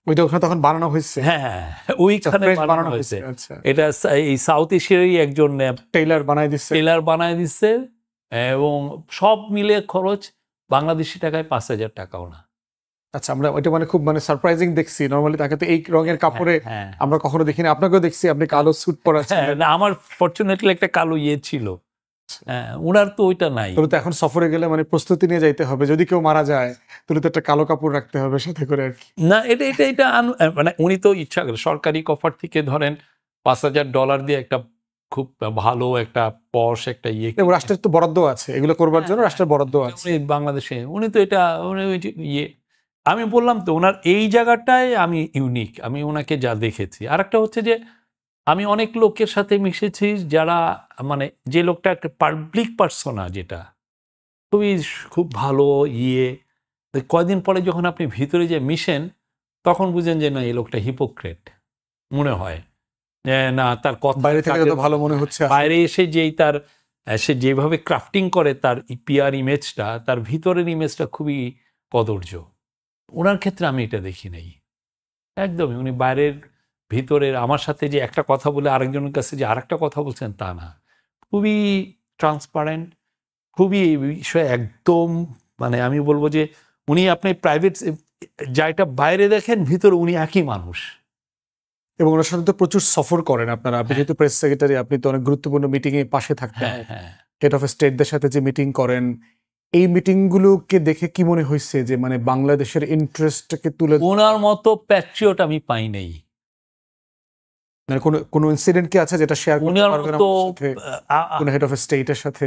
ওইটা ওখানে তখন বানানো হয়েছে? হ্যাঁ, ওইখানে বানানো হয়েছে। আচ্ছা, এটা এই সাউথ এশিয়ারই একজন টেইলার বানাই দিচ্ছে। টেলার বানায় দিচ্ছে, এবং সব মিলে খরচ বাংলাদেশি টাকায় 5,000 টাকাও না। আচ্ছা, আমরা ওইটা মানে খুব মানে সারপ্রাইজিং দেখছি। নরমালি তাকে তো এই রঙের কাপড়ে হ্যাঁ, আমরা কখনো দেখিনি। আপনাকেও দেখছি আপনি কালো স্যুট পরা হ্যাঁ, ছিলেন। না, আমার ফরচুনেটলি একটা কালো ইয়ে ছিল। হ্যাঁ, ওনার তো ওইটা নাই। তবে তো এখন সফরে গেলে মানে প্রস্তুতি নিয়ে যাইতে হবে, যদি কেউ মারা যায় তাহলে তো একটা কালো কাপড় রাখতে হবে সাথে করে আর কি। না, এটা মানে উনি তো ইচ্ছা করে সরকারি কফার থেকে ধরেন $5,000 দিয়ে একটা খুব ভালো একটা পশ একটা ইয়ে এবং রাষ্ট্রের তো বরাদ্দ আছে এগুলো করবার জন্য, রাষ্ট্রের বরাদ্দ আছে। উনি বাংলাদেশে উনি তো এটা উনি ওই যে ইয়ে, আমি বললাম তো ওনার এই জায়গাটায় আমি ইউনিক, আমি ওনাকে যা দেখেছি। আর একটা হচ্ছে যে আমি অনেক লোকের সাথে মিশেছি যারা মানে যে লোকটা একটা পাবলিক পার্সোনা, যেটা খুব ভালো ইয়ে, কয়দিন পরে যখন আপনি ভিতরে যে মিশেন তখন বুঝেন যে না, এই লোকটা হিপোক্রেট মনে হয়। যে না, তার কথা বাইরে থেকে তো ভালো মনে হচ্ছে, বাইরে এসে যেই তার সে যেভাবে ক্রাফটিং করে তার পিআর ইমেজটা, তার ভিতরের ইমেজটা খুবই কদর্য। ওনার ক্ষেত্রে আমি এটা দেখি নাই একদমই। উনি বাইরের ভিতরের আমার সাথে যে একটা কথা বলে আরেকজনের কাছে যে আরেকটা কথা বলছেন তা না, খুবই ট্রান্সপারেন্ট, খুবই এই বিষয়ে একদম মানে আমি বলবো যে উনি আপনি প্রাইভেট যাইটা বাইরে দেখেন, ভিতরে উনি একই মানুষ। এবং ওনার সাথে তো প্রচুর সফর করেন আপনারা। আপনি যেহেতু প্রেস সেক্রেটারি, আপনি তো অনেক গুরুত্বপূর্ণ মিটিং এ পাশে থাকতেন। হ্যাঁ, হেড অফ স্টেটদের সাথে যে মিটিং করেন, এই মিটিংগুলোকে দেখে কি মনে হয়েছে যে মানে বাংলাদেশের ইন্টারেস্টকে তুলে ওনার মতো প্যাট্রিয়ট আমি পাই নাই। মানে কোনো ইনসিডেন্ট কি আছে যেটা শেয়ার করতে পারবেন আমাদের সাথে? কোন হেড অফ স্টেটের সাথে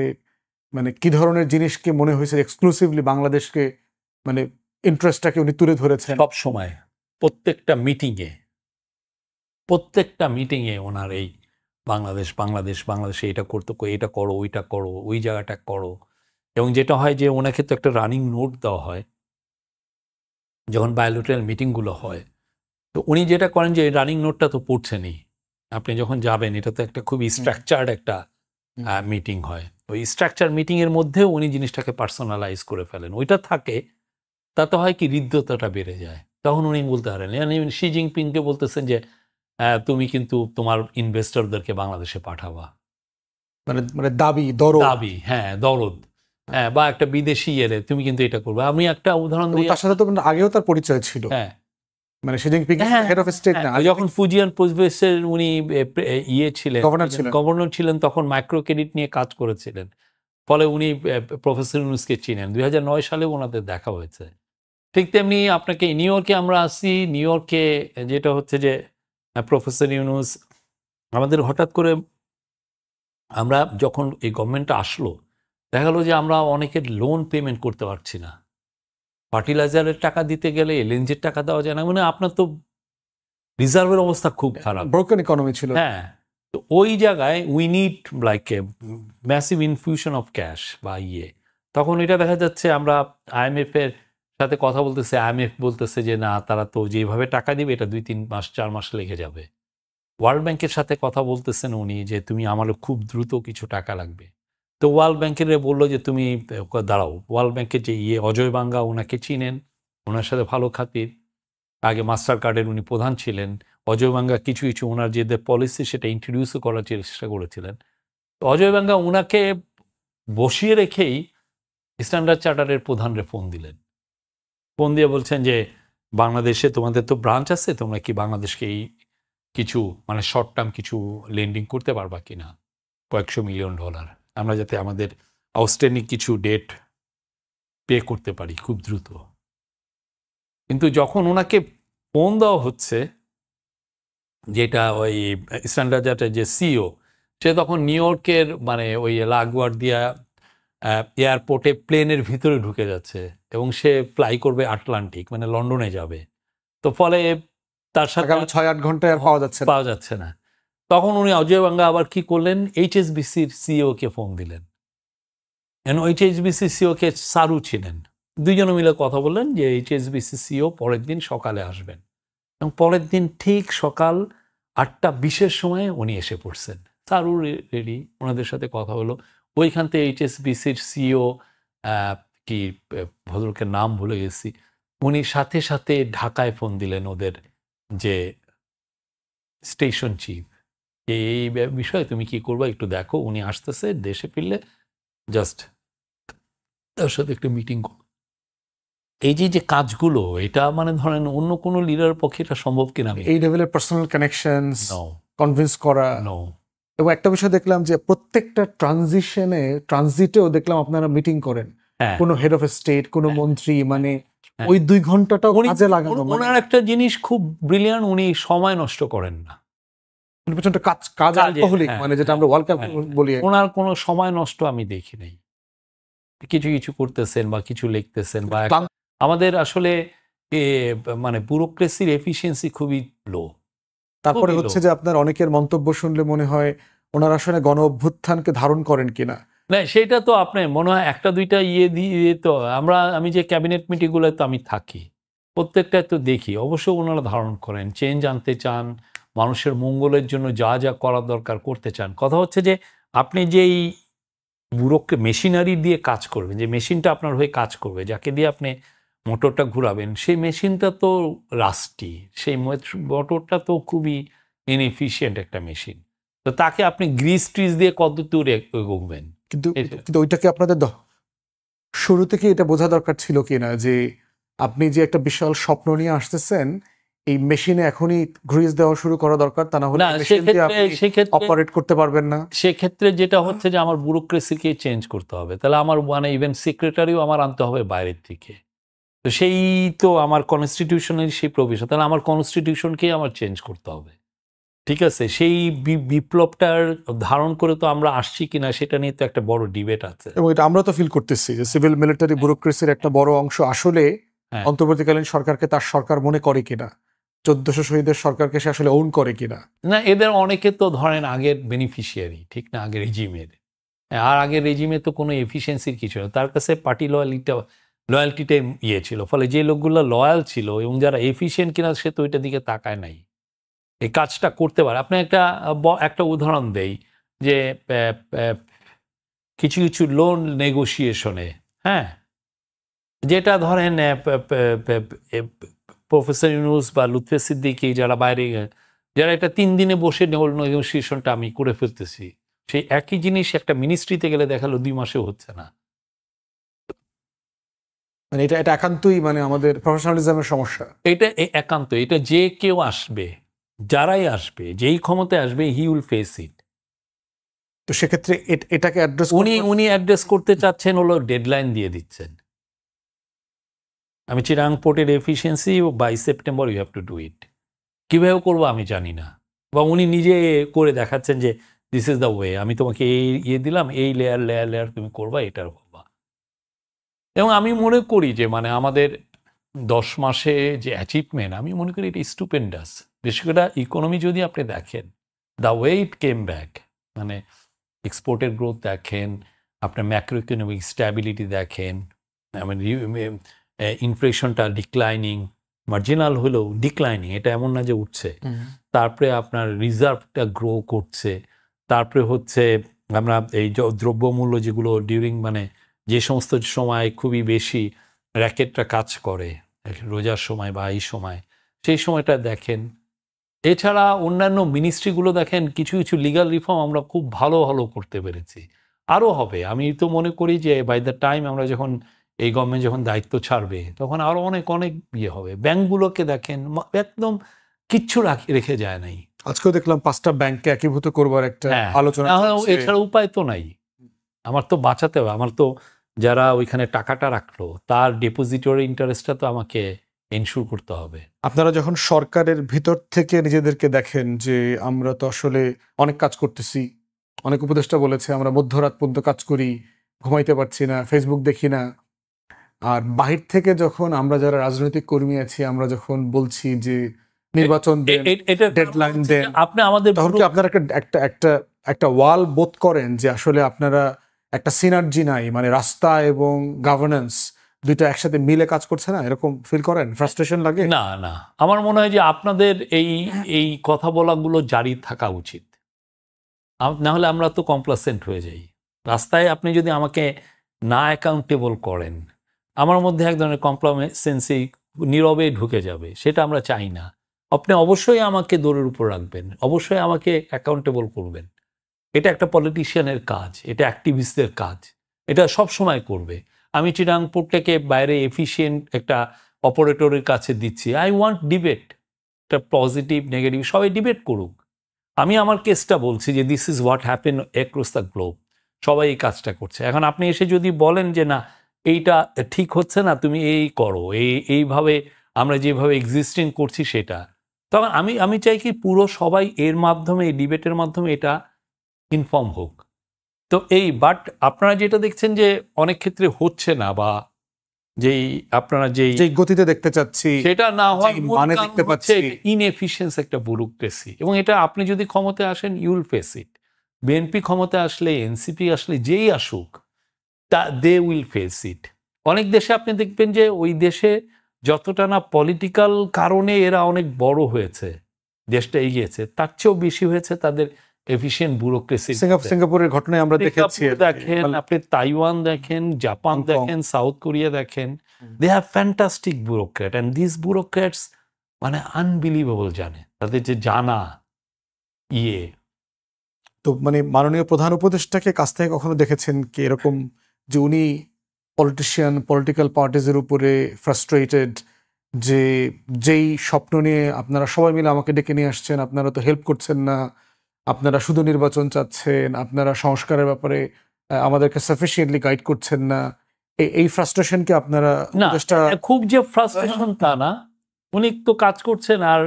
মানে কি ধরনের জিনিসকে মনে হয়েছে এক্সক্লুসিভলি বাংলাদেশকে মানে ইন্টারেস্টটাকে উনি তুলে ধরেছেন? সব সময় প্রত্যেকটা মিটিংয়ে ওনার এই বাংলাদেশে এটা করতে, এটা করো, ওইটা করো, ওই জায়গাটা করো। এবং যেটা হয় যে ওনাকে তো একটা রানিং নোট দেওয়া হয় যখন বায়োলেটারাল মিটিংগুলো হয়। তো উনি যেটা করেন যে রানিং নোটটা তো পড়ছেনই, আপনি যখন যাবেন এটা তো একটা খুবই স্ট্রাকচার্ড একটা মিটিং হয়। ওই স্ট্রাকচার মিটিংয়ের মধ্যেও উনি জিনিসটাকে পার্সোনালাইজ করে ফেলেন। ওইটা থাকে, তাতে হয় কি হৃদ্যতাটা বেড়ে যায়। তখন উনি বলতে পারেন, শি জিনপিংকে বলতেছেন যে তুমি কিন্তু তোমার ইনভেস্টরদেরকে বাংলাদেশে পাঠাবা। মানে মানে দাবি, হ্যাঁ, দরদ, হ্যাঁ, বা একটা বিদেশি এলে তুমি কিন্তু এটা করবে। আমি একটা উদাহরণ দিই। তার সাথে তো আগেও তার পরিচয় ছিল। হ্যাঁ, মানে Xi Jinping head of state না, যখন ফুজিয়ান প্রভিন্সের উনি গভর্নর ছিলেন তখন মাইক্রো ক্রেডিট নিয়ে কাজ করেছিলেন। ফলে উনি প্রফেসর ইউনূসকে চিনেন। 2009 সালে ওনাদের দেখা হয়েছে। ঠিক তেমনি আপনাকে নিউ ইয়র্কে আমরা আসি। নিউ ইয়র্কে যেটা হচ্ছে যে প্রফেসর ইউনূস আমাদের হঠাৎ করে, আমরা যখন এই গভর্নমেন্টটা আসলো দেখা গেলো যে আমরা অনেকের লোন পেমেন্ট করতে পারছি না। ফার্টিলাইজারের টাকা দিতে গেলে এলএনজির টাকা দেওয়া যায় না। মানে আপনার তো রিজার্ভের অবস্থা খুব খারাপ, ব্রোকেন ইকোনমি ছিল। হ্যাঁ, তো ওই জায়গায় we need like a massive infusion of cash বা ইয়ে। তখন এটা দেখা যাচ্ছে আমরা আইএমএফ এর সাথে কথা বলতেছে, আইএমএফ বলতেছে যে না, তারা তো যেভাবে টাকা দিবে এটা 2-3 মাস 4 মাস লেগে যাবে। ওয়ার্ল্ড ব্যাংকের সাথে কথা বলতেছেন উনি যে তুমি আমার খুব দ্রুত কিছু টাকা লাগবে। তো ওয়ার্ল্ড ব্যাংকের বললো যে তুমি দাঁড়াও। ওয়ার্ল্ড ব্যাংকের যে অজয় বাঙ্গা, ওনাকে চিনেন, ওনার সাথে ভালো খাতির, আগে মাস্টার কার্ডের উনি প্রধান ছিলেন। অজয় বাঙ্গা কিছু কিছু ওনার যে পলিসি সেটা ইন্ট্রোডিউসও করার চেষ্টা করেছিলেন। তো অজয় বাঙ্গা ওনাকে বসিয়ে রেখেই স্ট্যান্ডার্ড চার্টারের প্রধানরে ফোন দিলেন। ফোন দিয়ে বলছেন যে বাংলাদেশে তোমাদের তো ব্রাঞ্চ আছে, তোমরা কি বাংলাদেশকে এই কিছু মানে শর্ট টার্ম কিছু লেন্ডিং করতে পারবা কিনা, কয়েকশো মিলিয়ন ডলার, আমরা যাতে আমাদের আউটস্ট্যান্ডিং কিছু ডেট পে করতে পারি খুব দ্রুত। কিন্তু যখন ওনাকে ফোন দেওয়া হচ্ছে, যেটা ওই স্ট্যান্ডার্ড চার্টারের যে সিও, সে তখন নিউ ইয়র্কের মানে ওই লাগুয়ার্দিয়া এয়ারপোর্টে প্লেনের ভিতরে ঢুকে যাচ্ছে এবং সে ফ্লাই করবে আটলান্টিক, মানে লন্ডনে যাবে। তো ফলে তার সাথে 6-8 ঘন্টায় আর পাওয়া যাচ্ছে না। তখন উনি অজয় বাঙ্গা আবার কি করলেন, এইচএসবিসির সিও কে ফোন দিলেন। এইচএসবিসি সিও কে সারু ছিলেন, দুইজনে মিলে কথা বললেন যে এইচএসবিসি সিও পরের দিন সকালে আসবেন। এবং পরের দিন ঠিক সকাল 8:20 সময় উনি এসে পড়ছেন। সারু রেডি, ওনাদের সাথে কথা হলো। ওইখান থেকে HSBCর সিইও কি ভদ্রলোকের নাম ভুলে গেছি, উনি সাথে সাথে ঢাকায় ফোন দিলেন ওদের যে স্টেশন চিফ, এই বিষয়ে তুমি কি করবা একটু দেখো, উনি আসতেছে, দেশে ফিরলে জাস্ট তার সাথে একটা মিটিং করো। এই যে কাজগুলো, এটা মানে ধরেন অন্য কোনো লিডারের পক্ষে এটা সম্ভব কিনা। এই লেভেলের পার্সোনাল কানেকশনস, নো কনভিন্স করা। নো। এবং একটা বিষয় দেখলাম যে প্রত্যেকটা ট্রানজিটেও দেখলাম আপনারা মিটিং করেন, হ্যাঁ, কোনো হেড অফ স্টেট, কোনো মন্ত্রী, মানে হ্যাঁ। ওই 2 ঘন্টাটাও কাজে লাগানো। ওনার একটা জিনিস খুব ব্রিলিয়ান্ট, উনি সময় নষ্ট করেন না। প্রচন্ড কাজ অ্যালকোহলিক, হ্যাঁ, মানে যেটা আমরা ওয়ার্ল্ড কাপ বলি। ওনার কোনো সময় নষ্ট আমি দেখি নাই। কিছু কিছু করতেছেন বা কিছু লিখতেছেন বা আমাদের আসলে মানে ব্যুরোক্রেসির এফিসিয়েন্সি খুবই লো। তারপরে হচ্ছে যে আপনার অনেকের মন্তব্য শুনলে মনে হয় ওনারা আসলে গণ অভ্যুত্থানকে ধারণ করেন কিনা। না, সেটা তো আপনার মনে হয় একটা দুইটা দিয়ে তো আমি যে ক্যাবিনেট মিটিংগুলো তো আমি থাকি, প্রত্যেকটা তো দেখি, অবশ্য ওনারা ধারণ করেন, চেঞ্জ আনতে চান, মানুষের মঙ্গলের জন্য যা যা করা দরকার করতে চান। কথা হচ্ছে যে আপনি যেই মেশিনারি দিয়ে কাজ করবেন, যে মেশিনটা আপনার হয়ে কাজ করবে, যাকে দিয়ে আপনি মোটরটা ঘুরাবেন, সেই মেশিনটা তো রাস্টি, সেই মোটরটা তো খুবই ইনএফিশিয়েন্ট একটা মেশিন। তো তাকে আপনি গ্রিস ট্রিস দিয়ে কত দূর এগোবেন। কিন্তু ওইটাকে আপনাদের শুরু থেকে এটা বোঝা দরকার ছিল কিনা যে আপনি যে একটা বিশাল স্বপ্ন নিয়ে আসতেছেন, এই মেশিনে এখনই গ্রিস দেওয়া শুরু করা দরকার, তা না হলে সেক্ষেত্রে অপারেট করতে পারবেন না। সেক্ষেত্রে যেটা হচ্ছে যে আমার ব্যুরোক্রেসিকে চেঞ্জ করতে হবে, তাহলে আমার মানে ইভেন সেক্রেটারিও আমার আনতে হবে বাইরের থেকে। তো সেই তো আমার কনস্টিটিউশনের সেই প্রভিশন, তাহলে আমার কনস্টিটিউশনকেই আমার চেঞ্জ করতে হবে। ঠিক আছে, সেই বিপ্লবটার ধারণ করে তো আমরা আসছি কিনা সেটা নিয়ে তো একটা বড় ডিবেট আছে। এবং এটা আমরা তো ফিল করতেছি যে সিভিল মিলিটারি ব্যুরোক্রেসির একটা বড় অংশ আসলে অন্তর্বর্তীকালীন সরকারকে তার সরকার মনে করে কিনা, 1400 শহীদের সরকারকে সে আসলে ওন করে কিনা। না, এদের অনেকে তো ধরেন আগের বেনিফিশিয়ারি, ঠিক না, আগের রেজিমের। আর আগের রেজিমে তো কোনো এফিসিয়েন্সির কিছু না, তার কাছে পার্টি লয়ালটিটাই ছিল, ফলে যে লোকগুলো লয়াল ছিল এবং যারা এফিসিয়েন্ট কিনা সে তো ওইটার দিকে তাকায় নাই, এই কাজটা করতে পারে। আপনি একটা উদাহরণ দেই যে কিছু কিছু লোন নেগোসিয়েশনে, হ্যাঁ, যেটা ধরেন প্রফেসর ইউনুস বা লুৎফে সিদ্দিকী যারা বাইরে, যারা এটা 3 দিনে বসে নেগোসিয়েশনটা আমি করে ফেলতেছি, সেই একই জিনিস একটা মিনিস্ট্রিতে গেলে দেখালো 2 মাসেও হচ্ছে না। মানে এটা একান্তই মানে আমাদের প্রফেশনালিজমের সমস্যা। এটা একান্ত, এটা যে কেউ আসবে, যারাই আসবে, যেই ক্ষমতায় আসবে, হি উইল ফেস ইট। তো সেক্ষেত্রে এটাকে অ্যাড্রেস উনি অ্যাড্রেস করতে চাচ্ছেন হলো ডেডলাইন দিয়ে দিচ্ছেন, আমি চিরাং পোর্টের efficiency 22 September you have to do it. কীভাবে করবো আমি জানি না, বা উনি নিজে করে দেখাচ্ছেন যে দিস ইজ দ্য ওয়ে, আমি তোমাকে এই দিলাম, এই লেয়ার তুমি করবা, এটার করবা। এবং আমি মনে করি যে মানে আমাদের 10 মাসে যে অ্যাচিভমেন্ট, আমি মনে করি এটা স্টুপেন্ডাস। বিশেষ করে ইকোনমি যদি আপনি দেখেন, the way it came back, মানে এক্সপোর্টের গ্রোথ দেখেন, আপনার ম্যাক্রো ইকোনমিক স্ট্যাবিলিটি দেখেন, ইনফ্লেশনটা ডিক্লাইনিং, মার্জিনাল হলেও ডিক্লাইনিং, এটা এমন না যে উঠছে। তারপরে আপনার রিজার্ভটা গ্রো করছে, তারপরে হচ্ছে আমরা এই দ্রব্যমূল্য যেগুলো ডিউরিং মানে যে সমস্ত সময় খুবই বেশি র্যাকেটটা কাজ করে, রোজার সময় বা এই সময়, সেই সময়টা দেখেন। এছাড়া অন্যান্য মিনিস্ট্রিগুলো দেখেন, কিছু কিছু লিগাল রিফর্ম আমরা খুব ভালো করতে পেরেছি, আরও হবে। আমি তো মনে করি যে বাই দ্য টাইম আমরা যখন এই গভর্নমেন্ট যখন দায়িত্ব ছাড়বে, তখন আরও অনেক হবে। ব্যাংকগুলোকে দেখেন, একদম কিচ্ছু রেখে যায় নাই। আজকেও দেখলাম 5টা ব্যাংককে একীভূত করবার একটা আলোচনা। এছাড়া উপায় তো নাই, আমার তো বাঁচাতে হবে, আমার তো যারা ওইখানে টাকাটা রাখলো তার ডিপোজিটরি ইন্টারেস্টটা তো আমাকে এনশিওর করতে হবে। আপনারা যখন সরকারের ভিতর থেকে নিজেদেরকে দেখেন যে আমরা তো আসলে অনেক কাজ করতেছি, অনেক উপদেষ্টা বলেছে আমরা মধ্যরাত পর্যন্ত কাজ করি, ঘুমাইতে পারছি না, ফেসবুক দেখি না, আর বাহির থেকে যখন আমরা যারা রাজনৈতিক কর্মী আছি আমরা যখন বলছি যে নির্বাচন দেন, ডেডলাইন দেন, আপনি আমাদের তখন কি আপনারা একটা ওয়াল বোধ করেন যে আসলে আপনারা একটা সিনার্জি নাই, মানে রাস্তা এবং গভর্নেন্স দুইটা একসাথে মিলে কাজ করছে না, এরকম ফিল করেন? ফ্রাস্ট্রেশন লাগে? না, আমার মনে হয় যে আপনাদের এই কথা বলাগুলো জারি থাকা উচিত, না হলে আমরা তো কমপ্লাসেন্ট হয়ে যাই। রাস্তায় আপনি যদি আমাকে না অ্যাকাউন্টেবল করেন, আমার মধ্যে এক ধরনের কমপ্লাসেন্সি নীরবে ঢুকে যাবে, সেটা আমরা চাই না। আপনি অবশ্যই আমাকে দৌড়ের উপর রাখবেন, অবশ্যই আমাকে অ্যাকাউন্টেবল করবেন। এটা একটা পলিটিশিয়ানের কাজ, এটা অ্যাক্টিভিস্টদের কাজ, এটা সব সময় করবে। আমি চিটাং পোর্টটাকে বাইরে এফিশিয়েন্ট একটা অপারেটরের কাছে দিচ্ছি। আই ওয়ান্ট ডিবেট, একটা পজিটিভ নেগেটিভ সবাই ডিবেট করুক। আমি আমার কেসটা বলছি যে this is what happen across the globe, সবাই এই কাজটা করছে। এখন আপনি এসে যদি বলেন যে না এইটা ঠিক হচ্ছে না, তুমি এই করো, এইভাবে আমরা যেভাবে এক্সিস্টিং করছি সেটা, তখন আমি চাই কি পুরো সবাই এর মাধ্যমে, এই ডিবেটের মাধ্যমে এটা ইনফর্ম হোক। তো বাট আপনারা যেটা দেখছেন যে অনেক ক্ষেত্রে হচ্ছে না, বা যেই আপনারা যেই গতিতে দেখতে চাচ্ছি সেটা না হওয়ার মানে দেখতে পাচ্ছি ইনএফিশিয়েন্স একটা ব্যুরোক্রেসি, এবং এটা আপনি যদি ক্ষমতায় আসেন ইউল ফেস ইট। বিএনপি ক্ষমতায় আসলে, এনসিপি আসলে, যেই আসুক, দে উইল ফেস ইট। অনেক দেশে আপনি দেখবেন যে ওই দেশে যতটা না পলিটিক্যাল কারণে এরা অনেক বড় হয়েছে, দেশটা এগিয়েছে, তার চেয়েও বেশি হয়েছে তাদের এফিশিয়েন্ট ব্যুরোক্রেসি। সিঙ্গাপুরের ঘটনায় আমরা দেখেছি, দেখেন আপনি, তাইওয়ান দেখেন, জাপান দেখেন, সাউথ কোরিয়া দেখেন, they have fantastic bureaucrat, and this bureaucrats মানে আনবিলিভেবল জানে, তাদের যে জানা তো মানে মাননীয় প্রধান উপদেষ্টাকে কাছ থেকে কখনো দেখেছেন কি এরকম যে উনি পলিটিক্যাল পার্টিজের উপরে ফ্রাস্ট্রেটেড, যে যেই স্বপ্ন নিয়ে আপনারা সবাই মিলে আমাকে ডেকে নিয়ে আসছেন, আপনারা তো হেল্প করছেন না, আপনারা শুধু নির্বাচন চাচ্ছেন, আপনারা সংস্কারের ব্যাপারে আমাদেরকে সাফিসিয়েন্টলি গাইড করছেন না, এই ফ্রাস্ট্রেশন কি আপনারা না, খুব যে ফ্রাস্ট্রেশন তা না, উনি তো কাজ করছেন, আর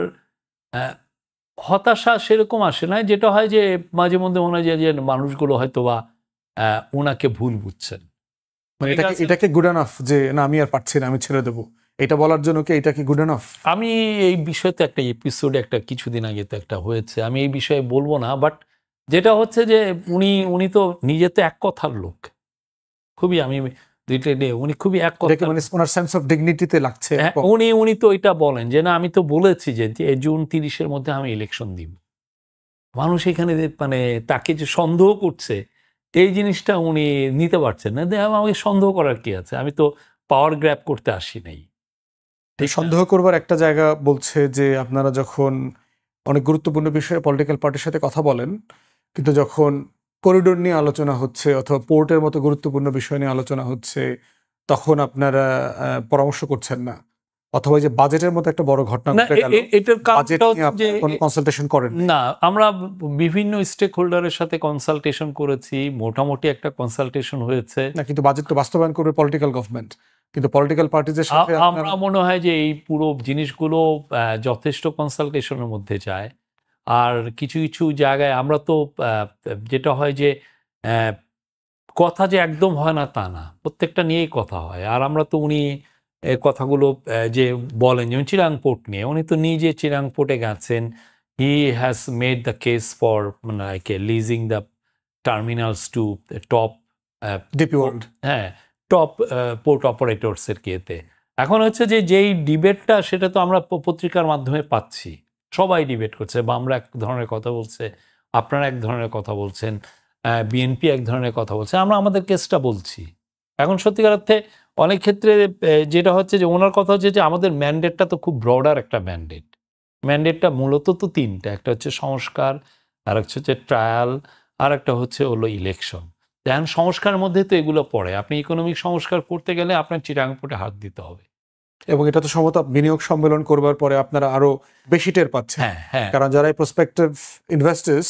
হতাশা সেরকম আসে না। যেটা হয় যে মাঝে মধ্যে মনে হয় যে মানুষগুলো হয়তো বা ওনাকে ভুল বুঝছেন। মানে এটাকে গুড এনাফ যে না আমি আর পারছি না, আমি ছেড়ে দেবো, এটা বলার জন্য কি এটা কি গুড এনাফ? আমি এই বিষয়ে তো একটা এপিসোডে একটা কিছুদিন আগে তো একটা হয়েছে, আমি এই বিষয়ে বলবো না, বাট যেটা হচ্ছে যে উনি তো নিজে তো এক কথার লোক, খুবই, আমি উনি খুবই এক কথা, মানে ওনার সেন্স অফ ডিগনিটিতে লাগছে। উনি তো এটা বলেন যে না আমি তো বলেছি যে জুন 30-এর মধ্যে আমি ইলেকশন দিব। মানুষ এখানে মানে তাকে যে সন্দেহ করছে, এই জিনিসটা উনি নিতে পারছেন না। আমাকে সন্দেহ করার কি আছে, আমি তো পাওয়ার গ্র্যাব করতে আসি নাই। সন্দেহ করবার একটা জায়গা বলছে যে আপনারা যখন অনেক গুরুত্বপূর্ণ বিষয়ে পলিটিক্যাল পার্টির সাথে কথা বলেন, কিন্তু যখন করিডোর নিয়ে আলোচনা হচ্ছে অথবা পোর্টের মতো গুরুত্বপূর্ণ বিষয় নিয়ে আলোচনা হচ্ছে, তখন আপনারা পরামর্শ করছেন না, অথবা যে বাজেটের মতো একটা বড় ঘটনা ঘটে গেল, বাজেট নিয়ে আপনারা কোনো কনসালটেশন করেন না? আমরা বিভিন্ন স্টেক হোল্ডারের সাথে কনসালটেশন করেছি, মোটামুটি একটা কনসালটেশন হয়েছে না, কিন্তু বাজেট তো বাস্তবায়ন করবে পলিটিক্যাল গভর্নমেন্ট, কিন্তু পলিটিক্যাল পার্টিজের সাথে আমরা মনে হয় যে এই পুরো জিনিসগুলো যথেষ্ট কনসালটেশনের মধ্যে যায়। আর কিছু কিছু জায়গায় আমরা তো যেটা হয় যে কথা যে একদম হয় না তা না, প্রত্যেকটা নিয়েই কথা হয়। আর আমরা তো উনি কথাগুলো যে বলেন, যেমন চিরাং পোর্ট নিয়ে, উনি তো নিজে চিরাং পোর্টে গেছেন, he has made the case for like leasing the terminals to top DP World, হ্যাঁ, টপ পোর্ট অপারেটরসের কেতে। এখন হচ্ছে যে যেই ডিবেটটা, সেটা তো আমরা পত্রিকার মাধ্যমে পাচ্ছি, সবাই ডিবেট করছে, বা আমরা এক ধরনের কথা বলছে, আপনারা এক ধরনের কথা বলছেন, বিএনপি এক ধরনের কথা বলছে, আমরা আমাদের কেসটা বলছি। এখন সত্যিকার অর্থে অনেক ক্ষেত্রে যেটা হচ্ছে যে ওনার কথা হচ্ছে যে আমাদের ম্যান্ডেটটা তো খুব ব্রডার একটা ম্যান্ডেটটা মূলত তো তিনটা, একটা হচ্ছে সংস্কার, আর একটা হচ্ছে ট্রায়াল, আর একটা হচ্ছে হলো ইলেকশন। এখন সংস্কারের মধ্যে তো এগুলো পড়ে, আপনি ইকোনমিক সংস্কার করতে গেলে আপনার চিটাং পোর্টে হাত দিতে হবে, এবং এটা তো সম্ভবত বিনিয়োগ সম্মেলন করবার পরে আপনারা আরো বেশি টের পাচ্ছেন, কারণ যারা প্রসপেক্টিভ ইনভেস্টার্স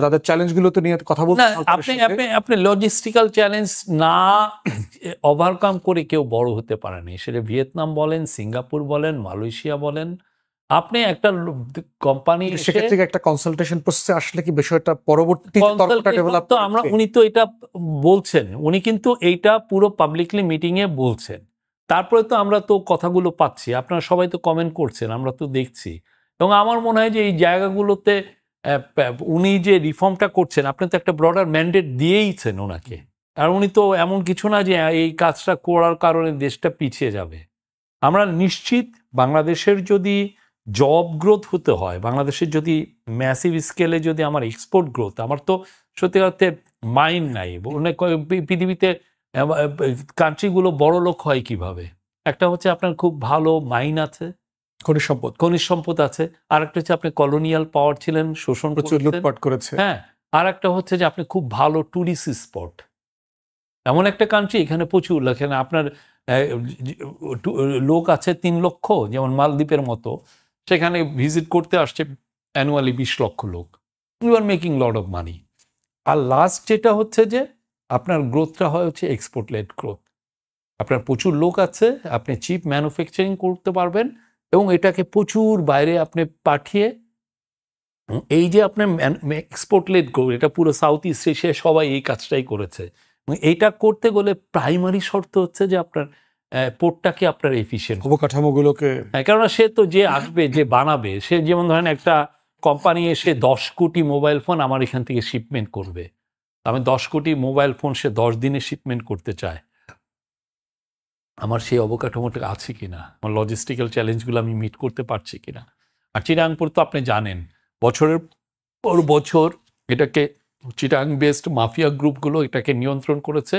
তাদের চ্যালেঞ্জগুলো তো নিয়ে কথা বলতে, আপনি লজিস্টিক্যাল চ্যালেঞ্জ না ওভারকাম করে কেউ বড় হতে পারেনি। সেটা ভিয়েতনাম বলেন, সিঙ্গাপুর বলেন, মালয়েশিয়া বলেন, আপনি একটা কোম্পানি সেক্ষেত্রে একটা কনসালটেশন প্রসেসে আসলে কি বিষয়টা পরবর্তী তো আমরা, উনি তো এটা বলছেন, উনি কিন্তু এইটা পুরো পাবলিকলি মিটিং এ বলছেন, তারপরে তো আমরা তো কথাগুলো পাচ্ছি, আপনারা সবাই তো কমেন্ট করছেন, আমরা তো দেখছি। এবং আমার মনে হয় যে এই জায়গাগুলোতে উনি যে রিফর্মটা করছেন, আপনি তো একটা ব্রডার ম্যান্ডেট দিয়েইছেন ওনাকে, আর উনি তো এমন কিছু না যে এই কাজটা করার কারণে দেশটা পিছিয়ে যাবে। আমরা নিশ্চিত বাংলাদেশের যদি জব গ্রোথ হতে হয় বাংলাদেশের, যদি ম্যাসিভ স্কেলে যদি আমার এক্সপোর্ট গ্রোথ, আমার তো সত্যি অর্থে মাইন নাই। অনেক পৃথিবীতে কান্ট্রিগুলো বড় লোক হয় কিভাবে? একটা হচ্ছে আপনার খুব ভালো মাইন আছে, খনিজ সম্পদ আছে, আর একটা হচ্ছে আপনি কলোনিয়াল পাওয়ার ছিলেন, শোষণ প্রচুর লুটপাট করেছে। হ্যাঁ, আর একটা হচ্ছে যে আপনি খুব ভালো ট্যুরিস্ট স্পট, এমন একটা কান্ট্রি এখানে প্রচুর, এখানে আপনার লোক আছে 3 লক্ষ, যেমন মালদ্বীপের মতো, সেখানে ভিজিট করতে আসছে অ্যানুয়ালি 20 লক্ষ লোক। You are making lot of money. R last যেটা হচ্ছে যে আপনার গ্রোথটা হয় হচ্ছে এক্সপোর্ট লেড গ্রোথ। আপনার প্রচুর লোক আছে, আপনি চিপ ম্যানুফ্যাকচারিং করতে পারবেন এবং এটাকে প্রচুর বাইরে আপনি পাঠিয়ে, এই যে আপনার এক্সপোর্ট লেড গ্রোথ, এটা পুরো সাউথ ইস্ট এশিয়ায় সবাই এই কাজটাই করেছে। এইটা করতে গেলে প্রাইমারি শর্ত হচ্ছে যে আপনার পোর্টটাকে আপনার এফিশিয়েন্ট, অবকাঠামোগুলোকে, কেননা সে তো যে আসবে, যে বানাবে, সে যেমন ধরেন একটা কোম্পানি এসে 10 কোটি মোবাইল ফোন আমার এখান থেকে শিপমেন্ট করবে, আমি 10 কোটি মোবাইল ফোন সে 10 দিনে শিপমেন্ট করতে চায়, আমার সেই অবকাঠামোটা আছে কিনা, আমার লজিস্টিক্যাল চ্যালেঞ্জগুলো আমি মিট করতে পারছি কিনা। আর চিটাগাং তো আপনি জানেন বছরের পর বছর এটাকে চিটাগাং বেসড মাফিয়া গ্রুপগুলো এটাকে নিয়ন্ত্রণ করেছে,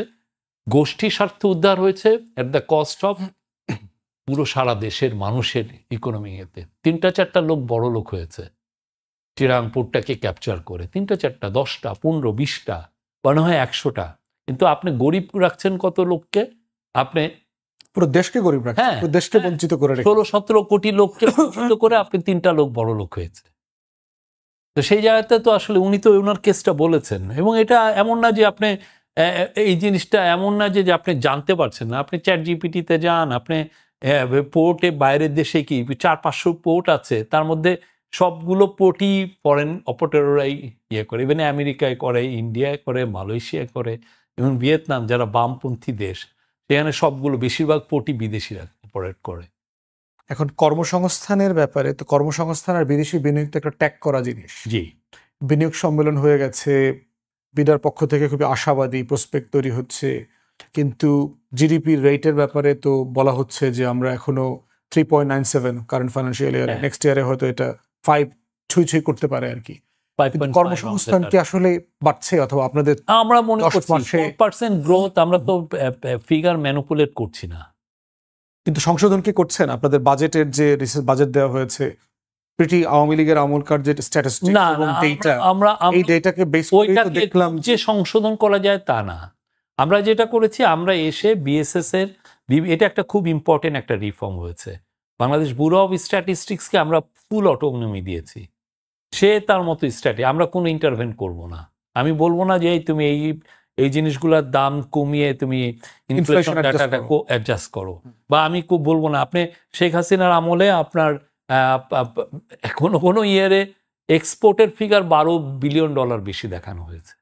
গোষ্ঠী স্বার্থ উদ্ধার হয়েছে এট দ্য কস্ট অফ পুরো সারা দেশের মানুষের ইকোনমিতে। 3-4টা লোক বড় লোক হয়েছে চিটাগাং পোর্টটাকে ক্যাপচার করে, 3-4টা, 10টা, 15, 20টা, মনে হয় 100টা, কিন্তু আপনি গরিব রাখছেন কত লোককে? আপনি পুরো দেশকে গরিব রাখছেন, পুরো দেশকে বঞ্চিত করে রেখেছেন। 16-17 কোটি লোককে বঞ্চিত করে আপনি 3টা লোক বড় লোক হয়েছে। তো সেই জায়গাতে তো আসলে উনি তো ওনার কেসটা বলেছেন, এবং এটা এমন না যে আপনি এই জিনিসটা এমন না যে আপনি জানতে পারছেন না। আপনি চ্যাট জিপিটিতে যান, আপনি পোর্টে বাইরের দেশে কি 400-500 পোর্ট আছে, তার মধ্যে সবগুলো পোর্টই ফরেন অপারেটররাই ইয়ে করে, ইভেন আমেরিকায় করে, ইন্ডিয়ায় করে, মালয়েশিয়ায় করে, এবং ভিয়েতনাম যারা বামপন্থী দেশ, সেখানে সবগুলো বেশিরভাগ পোর্টই বিদেশিরা অপারেট করে। এখন কর্মসংস্থানের ব্যাপারে তো, কর্মসংস্থান আর বিদেশি বিনিয়োগ তো একটা ট্যাগ করা জিনিস। জি, বিনিয়োগ সম্মেলন হয়ে গেছে, বিডার পক্ষ থেকে খুবই আশাবাদী, প্রসপেক্ট তৈরি হচ্ছে, কিন্তু জিডিপির রেটের ব্যাপারে তো বলা হচ্ছে যে আমরা এখনো 3.97 কারেন্ট ফাইন্যান্সিয়াল ইয়ারে, নেক্সট ইয়ারে হয়তো এটা 5 ছুঁই করতে পারে আর কি। কর্মসংস্থান কি আসলে বাড়ছে, অথবা আপনাদের আমরা মনে করছি 4% গ্রোথ, আমরা তো ফিগার ম্যানিপুলেট করছি না, কিন্তু সংশোধন কি করছেন? আপনাদের বাজেটের যে বাজেট দেওয়া হয়েছে, প্রিটি আওয়ামী লীগের আমলকার যে স্ট্যাটিস্টিক্স এবং ডেটা, আমরা এই ডেটাকে বেস করে তো দেখলাম যে সংশোধন করা যায় তা না। আমরা যেটা করেছি, আমরা এসে বিএসএস এর, এটা একটা খুব ইম্পর্টেন্ট একটা রিফর্ম হয়েছে, বাংলাদেশ ব্যুরো অফ স্ট্যাটিস্টিক্সকে আমরা ফুল অটোনমি দিয়েছি, সে তার মতো আমরা কোনো ইন্টারভেন করব না। আমি বলবো না যে তুমি এই জিনিসগুলোর দাম কমিয়ে তুমি ইনফ্লেশন ডাটাটা অ্যাডজাস্ট করো, বা আমি খুব বলবো না আপনি শেখ হাসিনার আমলে আপনার কোনো ইয়ারে এক্সপোর্টের ফিগার $12 বিলিয়ন বেশি দেখানো হয়েছে,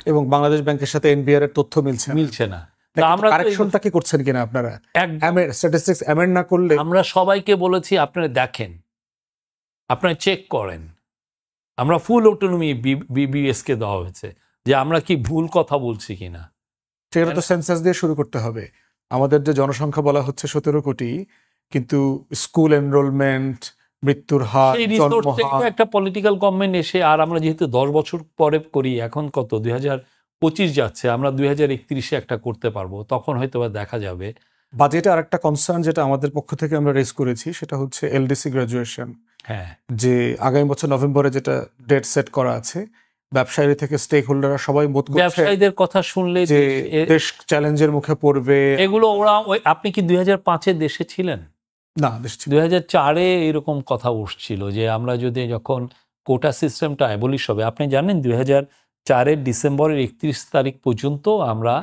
এবং বাংলাদেশ ব্যাংকের সাথে এনবিআর এর তথ্য মিলছে না। আমরা কারেকশনটা কি করছেন কিনা আপনারা? স্ট্যাটিস্টিক্স অ্যামেন্ড না করলে, আমরা সবাইকে বলেছি আপনারা দেখেন, আপনারা চেক করেন, আমরা ফুল অটোনমি বিবিএস কে দেওয়া হয়েছে যে আমরা কি ভুল কথা বলছি কিনা। সেটা তো সেন্সাস দিয়ে শুরু করতে হবে। আমাদের যে জনসংখ্যা বলা হচ্ছে 17 কোটি, কিন্তু স্কুল এনরোলমেন্ট, মৃত্যুর হার, একটা পলিটিক্যাল গভর্নমেন্ট এসে, আর আমরা যেহেতু 10 বছর পরে করি, এখন কত 2025 যাচ্ছে, আমরা 2031-এ একটা করতে পারবো, তখন হয়তো দেখা যাবে। বাজেটে আর একটা কনসার্ন যেটা আমাদের পক্ষ থেকে আমরা রেজ করেছি, সেটা হচ্ছে এলডিসি গ্রাজুয়েশন। হ্যাঁ, যে আগামী বছর নভেম্বরে যেটা ডেট সেট করা আছে, ব্যবসায়ী থেকে স্টেক হোল্ডাররা সবাই বোধ করছে ব্যবসায়ীদের কথা শুনলে যে দেশ চ্যালেঞ্জের মুখে পড়বে। এগুলো ওরা, আপনি কি 2005-এ দেশে ছিলেন? না, 2004-এ এরকম কথা উঠছিল যে আমরা যদি, যখন কোটা সিস্টেমটা অ্যাবলিশ হবে, আপনি জানেন 2004-এর ডিসেম্বরের 31 তারিখ পর্যন্ত আমরা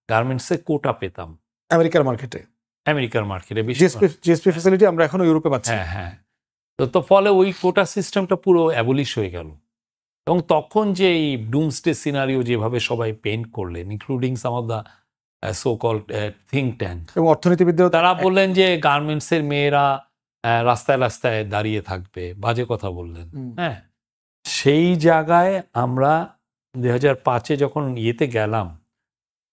গার্মেন্টসে কোটা পেতাম আমেরিকার মার্কেটে। জিএসপি ফ্যাসিলিটি আমরা এখনো ইউরোপে পাচ্ছি। হ্যাঁ, তো ফলে ওই কোটা সিস্টেমটা পুরো অ্যাবলিশ হয়ে গেল, এবং তখন যে এই ডুমসডে সিনারিও যেভাবে সবাই পেইন্ট করলেন, including some of the so called think tank এবং অর্থনীতিবিদরা, তারা বললেন যে গার্মেন্টসের মেয়েরা রাস্তায় রাস্তায় দাঁড়িয়ে থাকবে, বাজে কথা বললেন। হ্যাঁ, সেই জায়গায় আমরা 2005-এ যখন ইয়েতে গেলাম,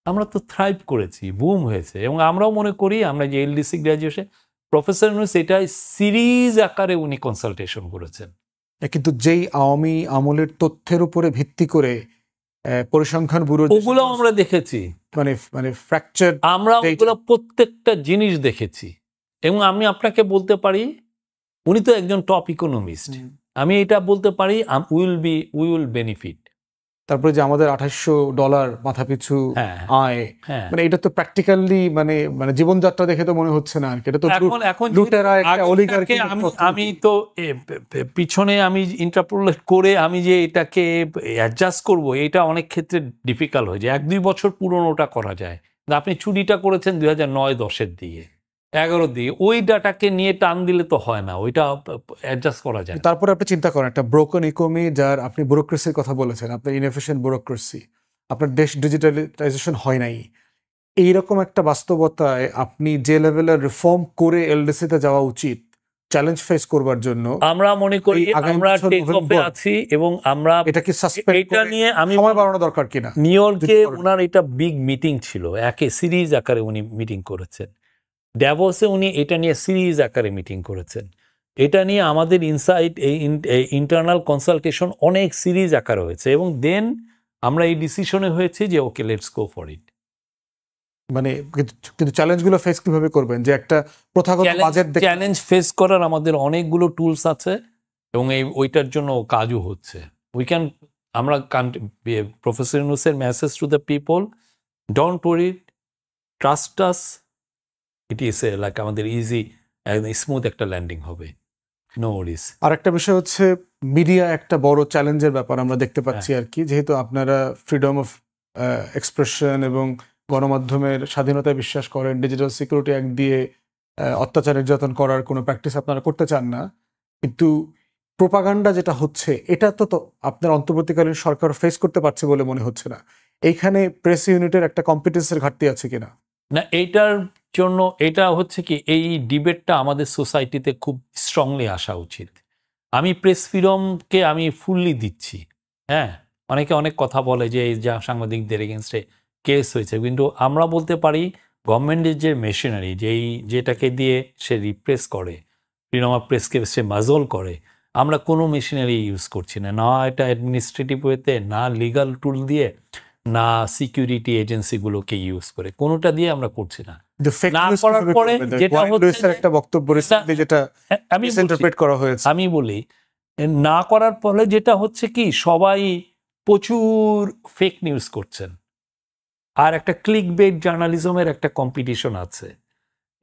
আমরা তো থ্রাইভ করেছি, বুম হয়েছে, এবং আমরাও মনে করি আমরা যে এলডিসি গ্র্যাজুয়েশন প্রফেসর ইউনূস এটা সিরিজ আকারে উনি কনসালটেশন করেছেন। কিন্তু যেই আওয়ামী আমলের তথ্যের উপরে ভিত্তি করে পরিসংখ্যান ব্যুরো ওগুলো আমরা দেখেছি, মানে মানে ফ্র্যাকচার, আমরা ওগুলো প্রত্যেকটা জিনিস দেখেছি। এবং আমি আপনাকে বলতে পারি, উনি তো একজন টপ ইকোনমিস্ট, আমি এটা বলতে পারি উই উইল বেনিফিট। তারপরে যে আমাদের $2800 মাথাপিছু আয়, মানে এটা তো প্র্যাকটিক্যালি মানে মানে জীবনযাত্রা দেখে তো মনে হচ্ছে না আর কি, এটা তো এখন লুটেরা একটা অলিগার্কি। আমি তো পিছনে আমি ইন্টারপোলেট করে আমি যে এটাকে অ্যাডজাস্ট করব, এটা অনেক ক্ষেত্রে ডিফিকাল্ট হয়ে যায়। 1-2 বছর পুরনোটা করা যায়, আপনি চুরিটা করেছেন 2009-10 দিকে, 11 দিকে, ওই ডাটাকে নিয়ে টান দিলে তো হয় না, ওইটা অ্যাডজাস্ট করা যায়। তারপরে আপনি চিন্তা করেন একটা ব্রোকেন ইকোনমি, যার আপনি ব্যুরোক্রেসির কথা বলেছেন, আপনার ইনএফিশিয়েন্ট ব্যুরোক্রেসি, আপনার দেশ ডিজিটালাইজেশন হয় নাই, এইরকম একটা বাস্তবতায় আপনি যে লেভেলের রিফর্ম করে এলডিসিতে যাওয়া উচিত চ্যালেঞ্জ ফেস করবার জন্য, আমরা মনে করি আমরা টেক অফে আছি এবং আমরা এটা কি সাসপেন্ড এটা নিয়ে আমি সময় বাড়ানো দরকার কিনা। নিউ ইয়র্কে ওনার এটা বিগ মিটিং ছিল, একে সিরিজ আকারে উনি মিটিং করেছেন। ড্যাভোসে উনি এটা নিয়ে সিরিজ আকারে মিটিং করেছেন। এটা নিয়ে আমাদের ইনসাইট ইন্টারনাল কনসালটেশন অনেক সিরিজ আকারে হয়েছে, এবং দেন আমরা এই ডিসিশনে হয়েছে যে okay let's go for it. মানে কিন্তু চ্যালেঞ্জগুলো ফেস কিভাবে করবেন, যে একটা প্রথাগত বাজেট চ্যালেঞ্জ ফেস করার আমাদের অনেকগুলো টুলস আছে, এবং ওইটার জন্য কাজও হচ্ছে। আমরা প্রফেসর ইউনূসের message to the people, don't worry, trust us, it is like আমাদের ইজি স্মুথ একটা ল্যান্ডিং হবে, নো ওয়ারিস। আর একটা বিষয় হচ্ছে মিডিয়া একটা বড় চ্যালেঞ্জের ব্যাপার আমরা দেখতে পাচ্ছি আর কি, যেহেতু আপনারা ফ্রিডম অফ এক্সপ্রেশন এবং গণমাধ্যমের স্বাধীনতায় বিশ্বাস করেন, ডিজিটাল সিকিউরিটি অ্যাক্ট দিয়ে অত্যাচার নির্যাতন করার কোনো প্র্যাকটিস আপনারা করতে চান না, কিন্তু প্রোপাগান্ডা যেটা হচ্ছে এটা তো আপনার অন্তর্বর্তীকালীন সরকার ফেস করতে পারছে বলে মনে হচ্ছে না। এইখানে প্রেস ইউনিটের একটা কম্পিটেন্সের ঘাটতি আছে কিনা? না, এইটার জন্য এটা হচ্ছে কি, এই ডিবেটটা আমাদের সোসাইটিতে খুব স্ট্রংলি আসা উচিত। আমি প্রেস ফ্রিডমকে আমি ফুললি দিচ্ছি। হ্যাঁ, অনেকে অনেক কথা বলে যে এই যা সাংবাদিকদের এগেনস্টে কেস হয়েছে, কিন্তু আমরা বলতে পারি গভর্নমেন্টের যে মেশিনারি, যেটাকে দিয়ে সে রিপ্রেস করে, ফ্রিডম অফ প্রেসকে সে মাজল করে, আমরা কোনো মেশিনারি ইউজ করছি না, না এটা অ্যাডমিনিস্ট্রেটিভ ওয়েতে, না লিগাল টুল দিয়ে, না সিকিউরিটি এজেন্সিগুলোকে ইউজ করে, কোনোটা দিয়ে আমরা করছি না। না করার পরে যেটা হচ্ছে একটা বক্তব্য যেটা আমি বলি, না করার ফলে যেটা হচ্ছে কি, সবাই প্রচুর ফেক নিউজ করছেন, আর একটা ক্লিক বেট জার্নালিজমের একটা কম্পিটিশন আছে।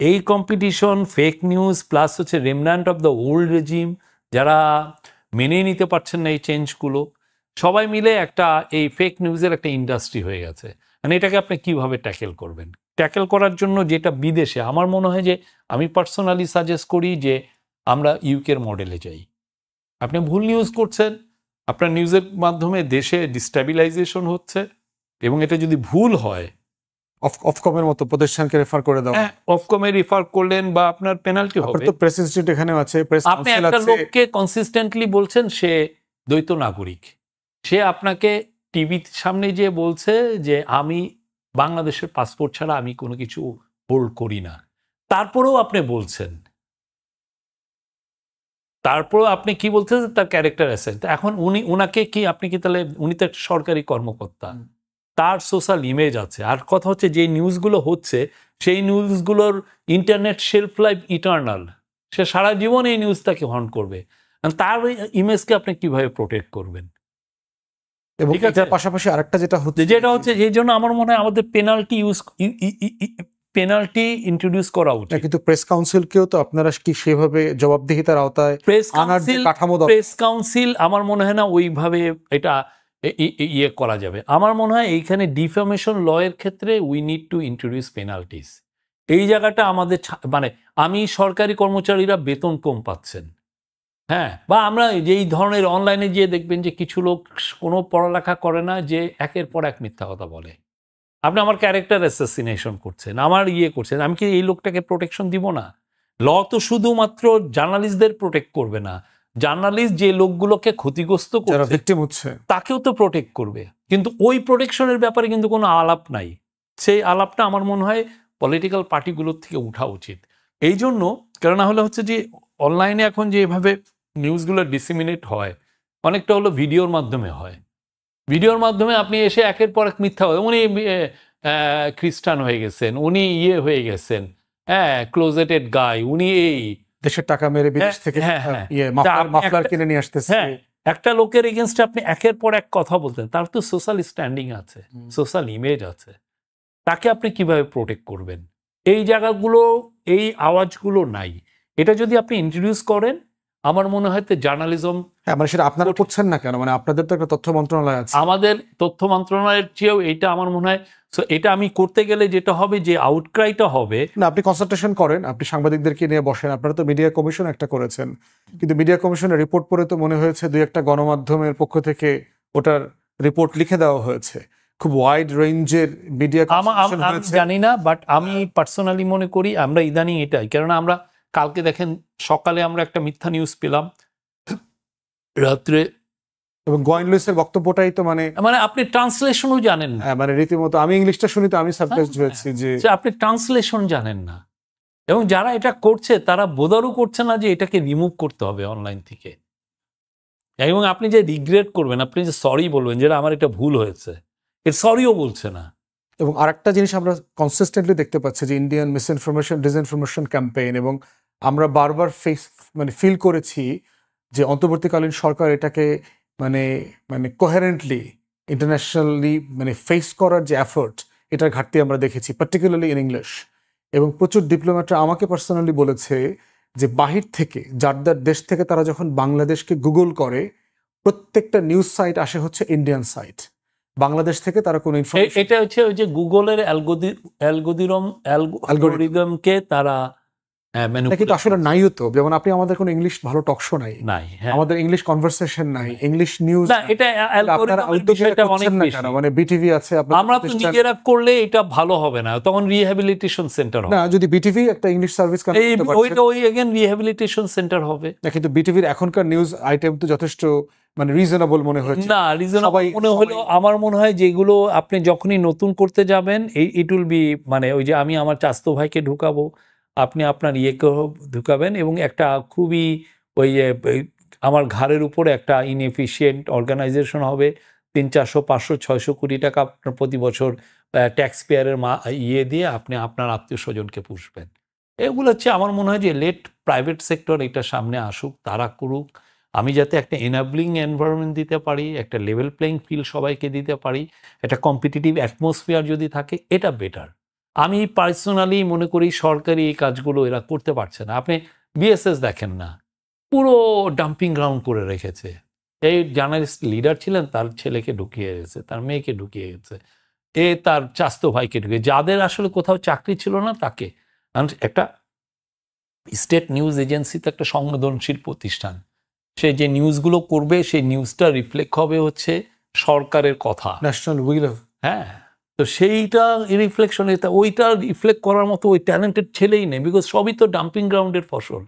এই কম্পিটিশন ফেক নিউজ প্লাস হচ্ছে রেমন্যান্ট অফ দ্য ওল্ড রেজিম, যারা মেনে নিতে পারছেন না এই চেঞ্জগুলো, সবাই মিলে একটা এই ফেক নিউজের একটা ইন্ডাস্ট্রি হয়ে গেছে। মানে এটাকে আপনি কিভাবে ট্যাকেল করবেন? ট্যাকেল করার জন্য যেটা বিদেশে, আমার মনে হয় যে আমি পার্সোনালি সাজেস্ট করি যে আমরা ইউকের মডেলে যাই। আপনি ভুল নিউজ করছেন, আপনার নিউজের মাধ্যমে দেশে ডিস্টেবিলাইজেশন হচ্ছে, এবং এটা যদি ভুল হয়, অফকমের মতো প্রতিষ্ঠানকে রেফার করে দাও, অফকমে রেফার করলেন বা আপনার পেনাল্টি হবে। তো প্রেস ইনস্টিটিউট এখানেও আছে, প্রেস আপনি একটা লোককে কনসিস্টেন্টলি বলছেন সে দ্বৈত নাগরিক, সে আপনাকে টিভির সামনে যে বলছে যে আমি বাংলাদেশের পাসপোর্ট ছাড়া আমি কোনো কিছু হোল্ড করি না, তারপরেও আপনি বলছেন, তারপরেও আপনি কি বলছেন, তার ক্যারেক্টার অ্যাসেন্ট। এখন উনাকে কি আপনি কি তাহলে, উনি তো একটা সরকারি কর্মকর্তা, তার সোশ্যাল ইমেজ আছে। আর কথা হচ্ছে যে নিউজগুলো হচ্ছে, সেই নিউজগুলোর ইন্টারনেট শেলফ লাইফ ইটার্নাল, সে সারা জীবন এই নিউজটাকে হন্ট করবে, তার ইমেজকে আপনি কিভাবে প্রোটেক্ট করবেন? এবং এটার পাশাপাশি আরেকটা যেটা হচ্ছে এই জন্য আমার মনে হয় আমাদের পেনাল্টি ইন্ট্রোডিউস করা উচিত। কিন্তু প্রেস কাউন্সিলকেও তো আপনারা কি সেভাবে জবাবদিহিতার আওতায় আনার যে কাঠামো, প্রেস কাউন্সিল আমার মনে হয় না ওইভাবে এটা ইয়ে করা যাবে। আমার মনে হয় এইখানে ডিফামেশন ল এর ক্ষেত্রে we need to introduce penalties. এই জায়গাটা আমাদের, মানে আমি সরকারি কর্মচারীরা বেতন কম পাচ্ছেন, হ্যাঁ, বা আমরা যেই ধরনের অনলাইনে গিয়ে দেখবেন যে কিছু লোক কোনো পড়ালেখা করে না, যে একের পর এক মিথ্যা কথা বলে, আপনি আমার ক্যারেক্টার অ্যাসাসিনেশন করছেন, আমার ইয়ে করছেন, আমি কি এই লোকটাকে প্রোটেকশন দিব না? ল তো শুধুমাত্র জার্নালিস্টদের প্রোটেক্ট করবে না, জার্নালিস্ট যে লোকগুলোকে ক্ষতিগ্রস্ত করছে তাকেও তো প্রোটেক্ট করবে। কিন্তু ওই প্রোটেকশনের ব্যাপারে কিন্তু কোনো আলাপ নাই। সেই আলাপটা আমার মনে হয় পলিটিক্যাল পার্টিগুলোর থেকে উঠা উচিত। এই জন্য কারণ না হলে হচ্ছে যে অনলাইনে এখন যে এভাবে নিউজগুলো ডিসিমিনেট হয় অনেকটা হলো ভিডিওর মাধ্যমে হয়। ভিডিওর মাধ্যমে আপনি এসে একের পর এক মিথ্যা উনি খ্রিস্টান হয়ে গেছেন, উনি হয়ে গেছেন, হ্যাঁ ক্লোজেটেড গাই, উনি এই দেশের টাকা মেরে বিদেশ থেকে মাফলার কিনে নিয়ে আসতেছে। হ্যাঁ, একটা লোকের এগেনস্টে আপনি একের পর এক কথা বলতেন, তার তো সোশ্যাল স্ট্যান্ডিং আছে, সোশ্যাল ইমেজ আছে, তাকে আপনি কিভাবে প্রোটেক্ট করবেন? এই জায়গাগুলো, এই আওয়াজগুলো নাই। এটা যদি আপনি ইন্ট্রোডিউস করেন, আমার মনে হয় জার্নালিজম। হ্যাঁ, মানে সেটা আপনারা করছেন না কেন? মানে আপনাদের তো একটা তথ্য মন্ত্রণালয় আছে। আমাদের তথ্য মন্ত্রণালয়ের চেয়েও এটা আমার মনে হয়, এটা আমি করতে গেলে যেটা হবে, যে আউটক্রাইটা হবে না, আপনি কনসালটেশন করেন, আপনি সাংবাদিকদেরকে নিয়ে বসেন। আপনারা তো মিডিয়া কমিশন একটা করেছেন, কিন্তু মিডিয়া কমিশনের রিপোর্ট পড়ে তো মনে হয়েছে দুই একটা গণমাধ্যমের পক্ষ থেকে ওটার রিপোর্ট লিখে দেওয়া হয়েছে। খুব ওয়াইড রেঞ্জের মিডিয়া কনসালটেশন হয়েছে। জানি না, বাট আমি পার্সোনালি মনে করি আমরা ইদানিং এটাই, কেননা আমরা কালকে দেখেন সকালে আমরা একটা মিথ্যা নিউজ পেলাম, রাত্রে, এবং গোয়েন লুইসের বক্তব্যটাই তো মানে আপনি ট্রান্সলেশনও জানেন না। মানে রীতিমতো আমি ইংলিশটা শুনি তো আমি সারপ্রাইজড হয়েছি যে আপনি ট্রান্সলেশন জানেন না, এবং যারা এটা করছে তারা বোধারও করছে না যে এটাকে রিমুভ করতে হবে অনলাইন থেকে। এবং আপনি যে রিগ্রেট করবেন, আপনি যে সরি বলবেন যেটা আমার এটা ভুল হয়েছে, এর সরিও বলছে না। এবং আরেকটা জিনিস আমরা কনসিস্টেন্টলি দেখতে পাচ্ছি যে ইন্ডিয়ান মিসইনফরমেশন ডিসইনফরমেশন ক্যাম্পেইন, এবং আমরা বারবার ফিল করেছি যে অন্তর্বর্তীকালীন সরকার এটাকে মানে মানে কোহেরেন্টলি ইন্টারন্যাশনালি মানে ফেস করার যে এফোর্ট, এটার ঘাটতি আমরা দেখেছি, পার্টিকুলারলি ইন ইংলিশ। এবং প্রচুর ডিপ্লোম্যাটরা আমাকে পার্সোনালি বলেছে যে বাহির থেকে, যার দেশ থেকে তারা যখন বাংলাদেশকে গুগল করে, প্রত্যেকটা নিউজ সাইট আসে হচ্ছে ইন্ডিয়ান সাইট। বাংলাদেশ থেকে তারা কোনো ইনফরমেশন, এটা হচ্ছে ওই যে গুগলের অ্যালগোরিদমকে তারা কিন্তু আসলে নাইও তো। যেমন আপনি, আমাদের কোনো ইংলিশ ভালো টকশো নাই, আমাদের ইংলিশ কনভারসেশন নাই, ইংলিশ নিউজ। এটা অনেক বেশি। মানে বিটিভি আছে, আমরা তো নিজেরা করলে এটা ভালো হবে না, তখন রিহ্যাবিলিটেশন সেন্টার হবে। না, যদি বিটিভি একটা ইংলিশ সার্ভিস ওই अगेन রিহ্যাবিলিটেশন সেন্টার হবে। কিন্তু বিটিভির এখনকার নিউজ আইটেম তো যথেষ্ট মানে রিজনেবল মনে হয়েছে। না, রিজনেবল মনে হলো আমার মনে হয় যেগুলো আপনি যখনই নতুন করতে যাবেন, ইট উইল বি, মানে ওই যে আমি আমার চাচতো ভাইকে ঢুকাবো, আপনি আপনার ইয়েকে ঢুকাবেন, এবং একটা খুবই ওই আমার ঘাড়ের উপরে একটা ইনএফিশিয়েন্ট অর্গানাইজেশন হবে, 300, 500, 600 কোটি টাকা আপনার প্রতি বছর ট্যাক্স পেয়ারের দিয়ে আপনি আপনার আত্মীয় স্বজনকে পুষবেন। এগুলো হচ্ছে আমার মনে হয় যে লেট প্রাইভেট সেক্টর এটা সামনে আসুক, তারা করুক। আমি যাতে একটা এনাবলিং এনভায়রনমেন্ট দিতে পারি, একটা লেভেল প্লেইং ফিল্ড সবাইকে দিতে পারি, একটা কম্পিটিটিভ অ্যাটমসফিয়ার যদি থাকে, এটা বেটার। আমি পার্সোনালি মনে করি সরকারি এই কাজগুলো এরা করতে পারছে না। আপনি বিএসএস দেখেন না, পুরো ডাম্পিং গ্রাউন্ড করে রেখেছে। এই জার্নালিস্ট লিডার ছিলেন, তার ছেলেকে ঢুকিয়ে গেছে, তার মেয়েকে ঢুকিয়ে গেছে, তার চাচতো ভাইকে ঢুকিয়ে, যাদের আসলে কোথাও চাকরি ছিল না তাকে। একটা স্টেট নিউজ এজেন্সি তো একটা সংবেদনশীল প্রতিষ্ঠান, সে যে নিউজগুলো করবে সেই নিউজটা রিফ্লেক্ট হবে হচ্ছে সরকারের কথা, ন্যাশনাল উইল। হ্যাঁ, তো সেইটা রিফ্লেকশন, ওইটা রিফ্লেক্ট করার মতো ওই ট্যালেন্টেড ছেলেই নেই, বিকজ সবই তো ডাম্পিং গ্রাউন্ডের ফসল।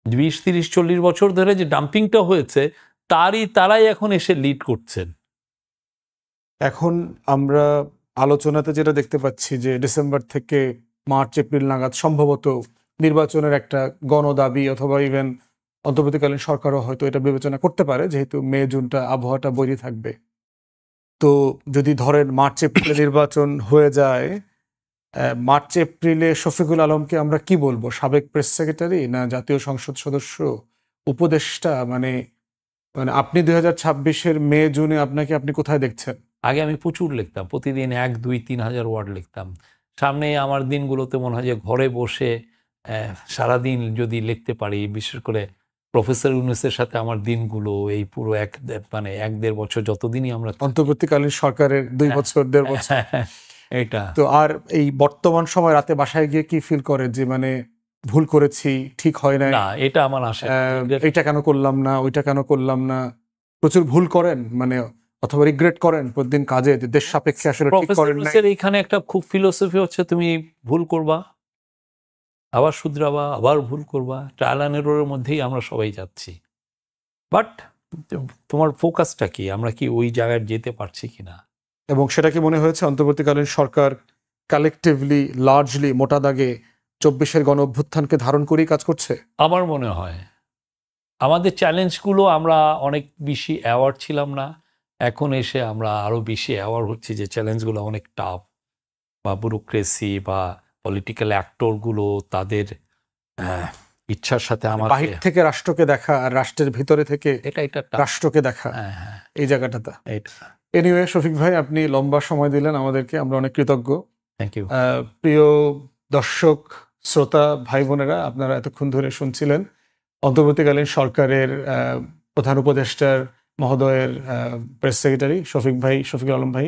20, 30, 40 বছর ধরে যে ডাম্পিংটা হয়েছে তারাই এখন এসে লিড করছেন। এখন আমরা আলোচনাতে যেটা দেখতে পাচ্ছি যে ডিসেম্বর থেকে মার্চ এপ্রিল নাগাদ সম্ভবত নির্বাচনের একটা গণদাবি, অথবা ইভেন অন্তর্বর্তীকালীন সরকারও হয়তো এটা বিবেচনা করতে পারে, যেহেতু মে জুনটা আবহাওয়াটা বৈরী থাকবে। তো যদি ধরেন মার্চ এপ্রিলে নির্বাচন হয়ে যায়, মার্চ এপ্রিলে শফিকুল আলমকে আমরা কি বলবো? সাবেক প্রেস সেক্রেটারি, না জাতীয় সংসদ সদস্য, উপদেষ্টা? মানে মানে আপনি 2026-এর মে জুনে আপনি কোথায় দেখছেন? আগে আমি প্রচুর লিখতাম, প্রতিদিন 1, 2, 3 হাজার ওয়ার্ড লিখতাম। সামনে আমার দিনগুলোতে মনে হয় যে ঘরে বসে সারাদিন যদি লিখতে পারি, বিশেষ করে প্রফেসর ইউনূসের সাথে আমার দিনগুলো, এই পুরো 1-1.5 বছর যতদিনই আমরা অন্তর্বর্তীকালীন সরকারের 2 বছর 1.5 বছর এটা তো। আর এই বর্তমান সময় রাতে বাসায় গিয়ে কি ফিল করে যে মানে ভুল করেছি, ঠিক হয় না, এটা আমার আশা, এটা কেন করলাম না, ওইটা কেন করলাম না? প্রচুর ভুল করেন মানে, অথবা রিগ্রেট করেন প্রতিদিন কাজে, দেশ সাপেক্ষে আসলে ঠিক করেন না? এখানে একটা খুব ফিলোসফি হচ্ছে, তুমি ভুল করবা, আবার শুধরাবা, আবার ভুল করবা, ট্রায়াল অ্যান্ড এররের মধ্যেই আমরা সবাই যাচ্ছি। বাট তোমার ফোকাসটা কি, আমরা কি ওই জায়গায় যেতে পারছি কিনা? এবং সেটা কি মনে হয়েছে অন্তর্বর্তীকালীন সরকার কালেকটিভলি, লার্জলি, মোটা দাগে 24-এর গণ অভ্যুত্থানকে ধারণ করেই কাজ করছে? আমার মনে হয় আমাদের চ্যালেঞ্জগুলো আমরা অনেক বেশি অ্যাওয়ার্ড ছিলাম না, এখন এসে আমরা আরো বেশি অ্যাওয়ার্ড হচ্ছি যে চ্যালেঞ্জগুলো অনেক টাফ, বা ব্যুরোক্রেসি বা পলিটিক্যাল অ্যাক্টরগুলো তাদের ইচ্ছার সাথে আমাকে বাহির থেকে রাষ্ট্রকে দেখা আর রাষ্ট্রের ভিতরে থেকে এটা tough। রাষ্ট্রকে দেখা, হ্যাঁ হ্যাঁ, এই জায়গাটাতে। এইটা। এনিওয়ে, শফিক ভাই, আপনি লম্বা সময় দিলেন আমাদেরকে, আমরা অনেক কৃতজ্ঞ। Thank you. প্রিয় দর্শক, শ্রোতা, ভাই বোনেরা, আপনারা এতক্ষণ ধরে শুনছিলেন অন্তর্বর্তীকালীন সরকারের প্রধান উপদেষ্টার মহোদয়ের প্রেস সেক্রেটারি শফিকুল আলম ভাই।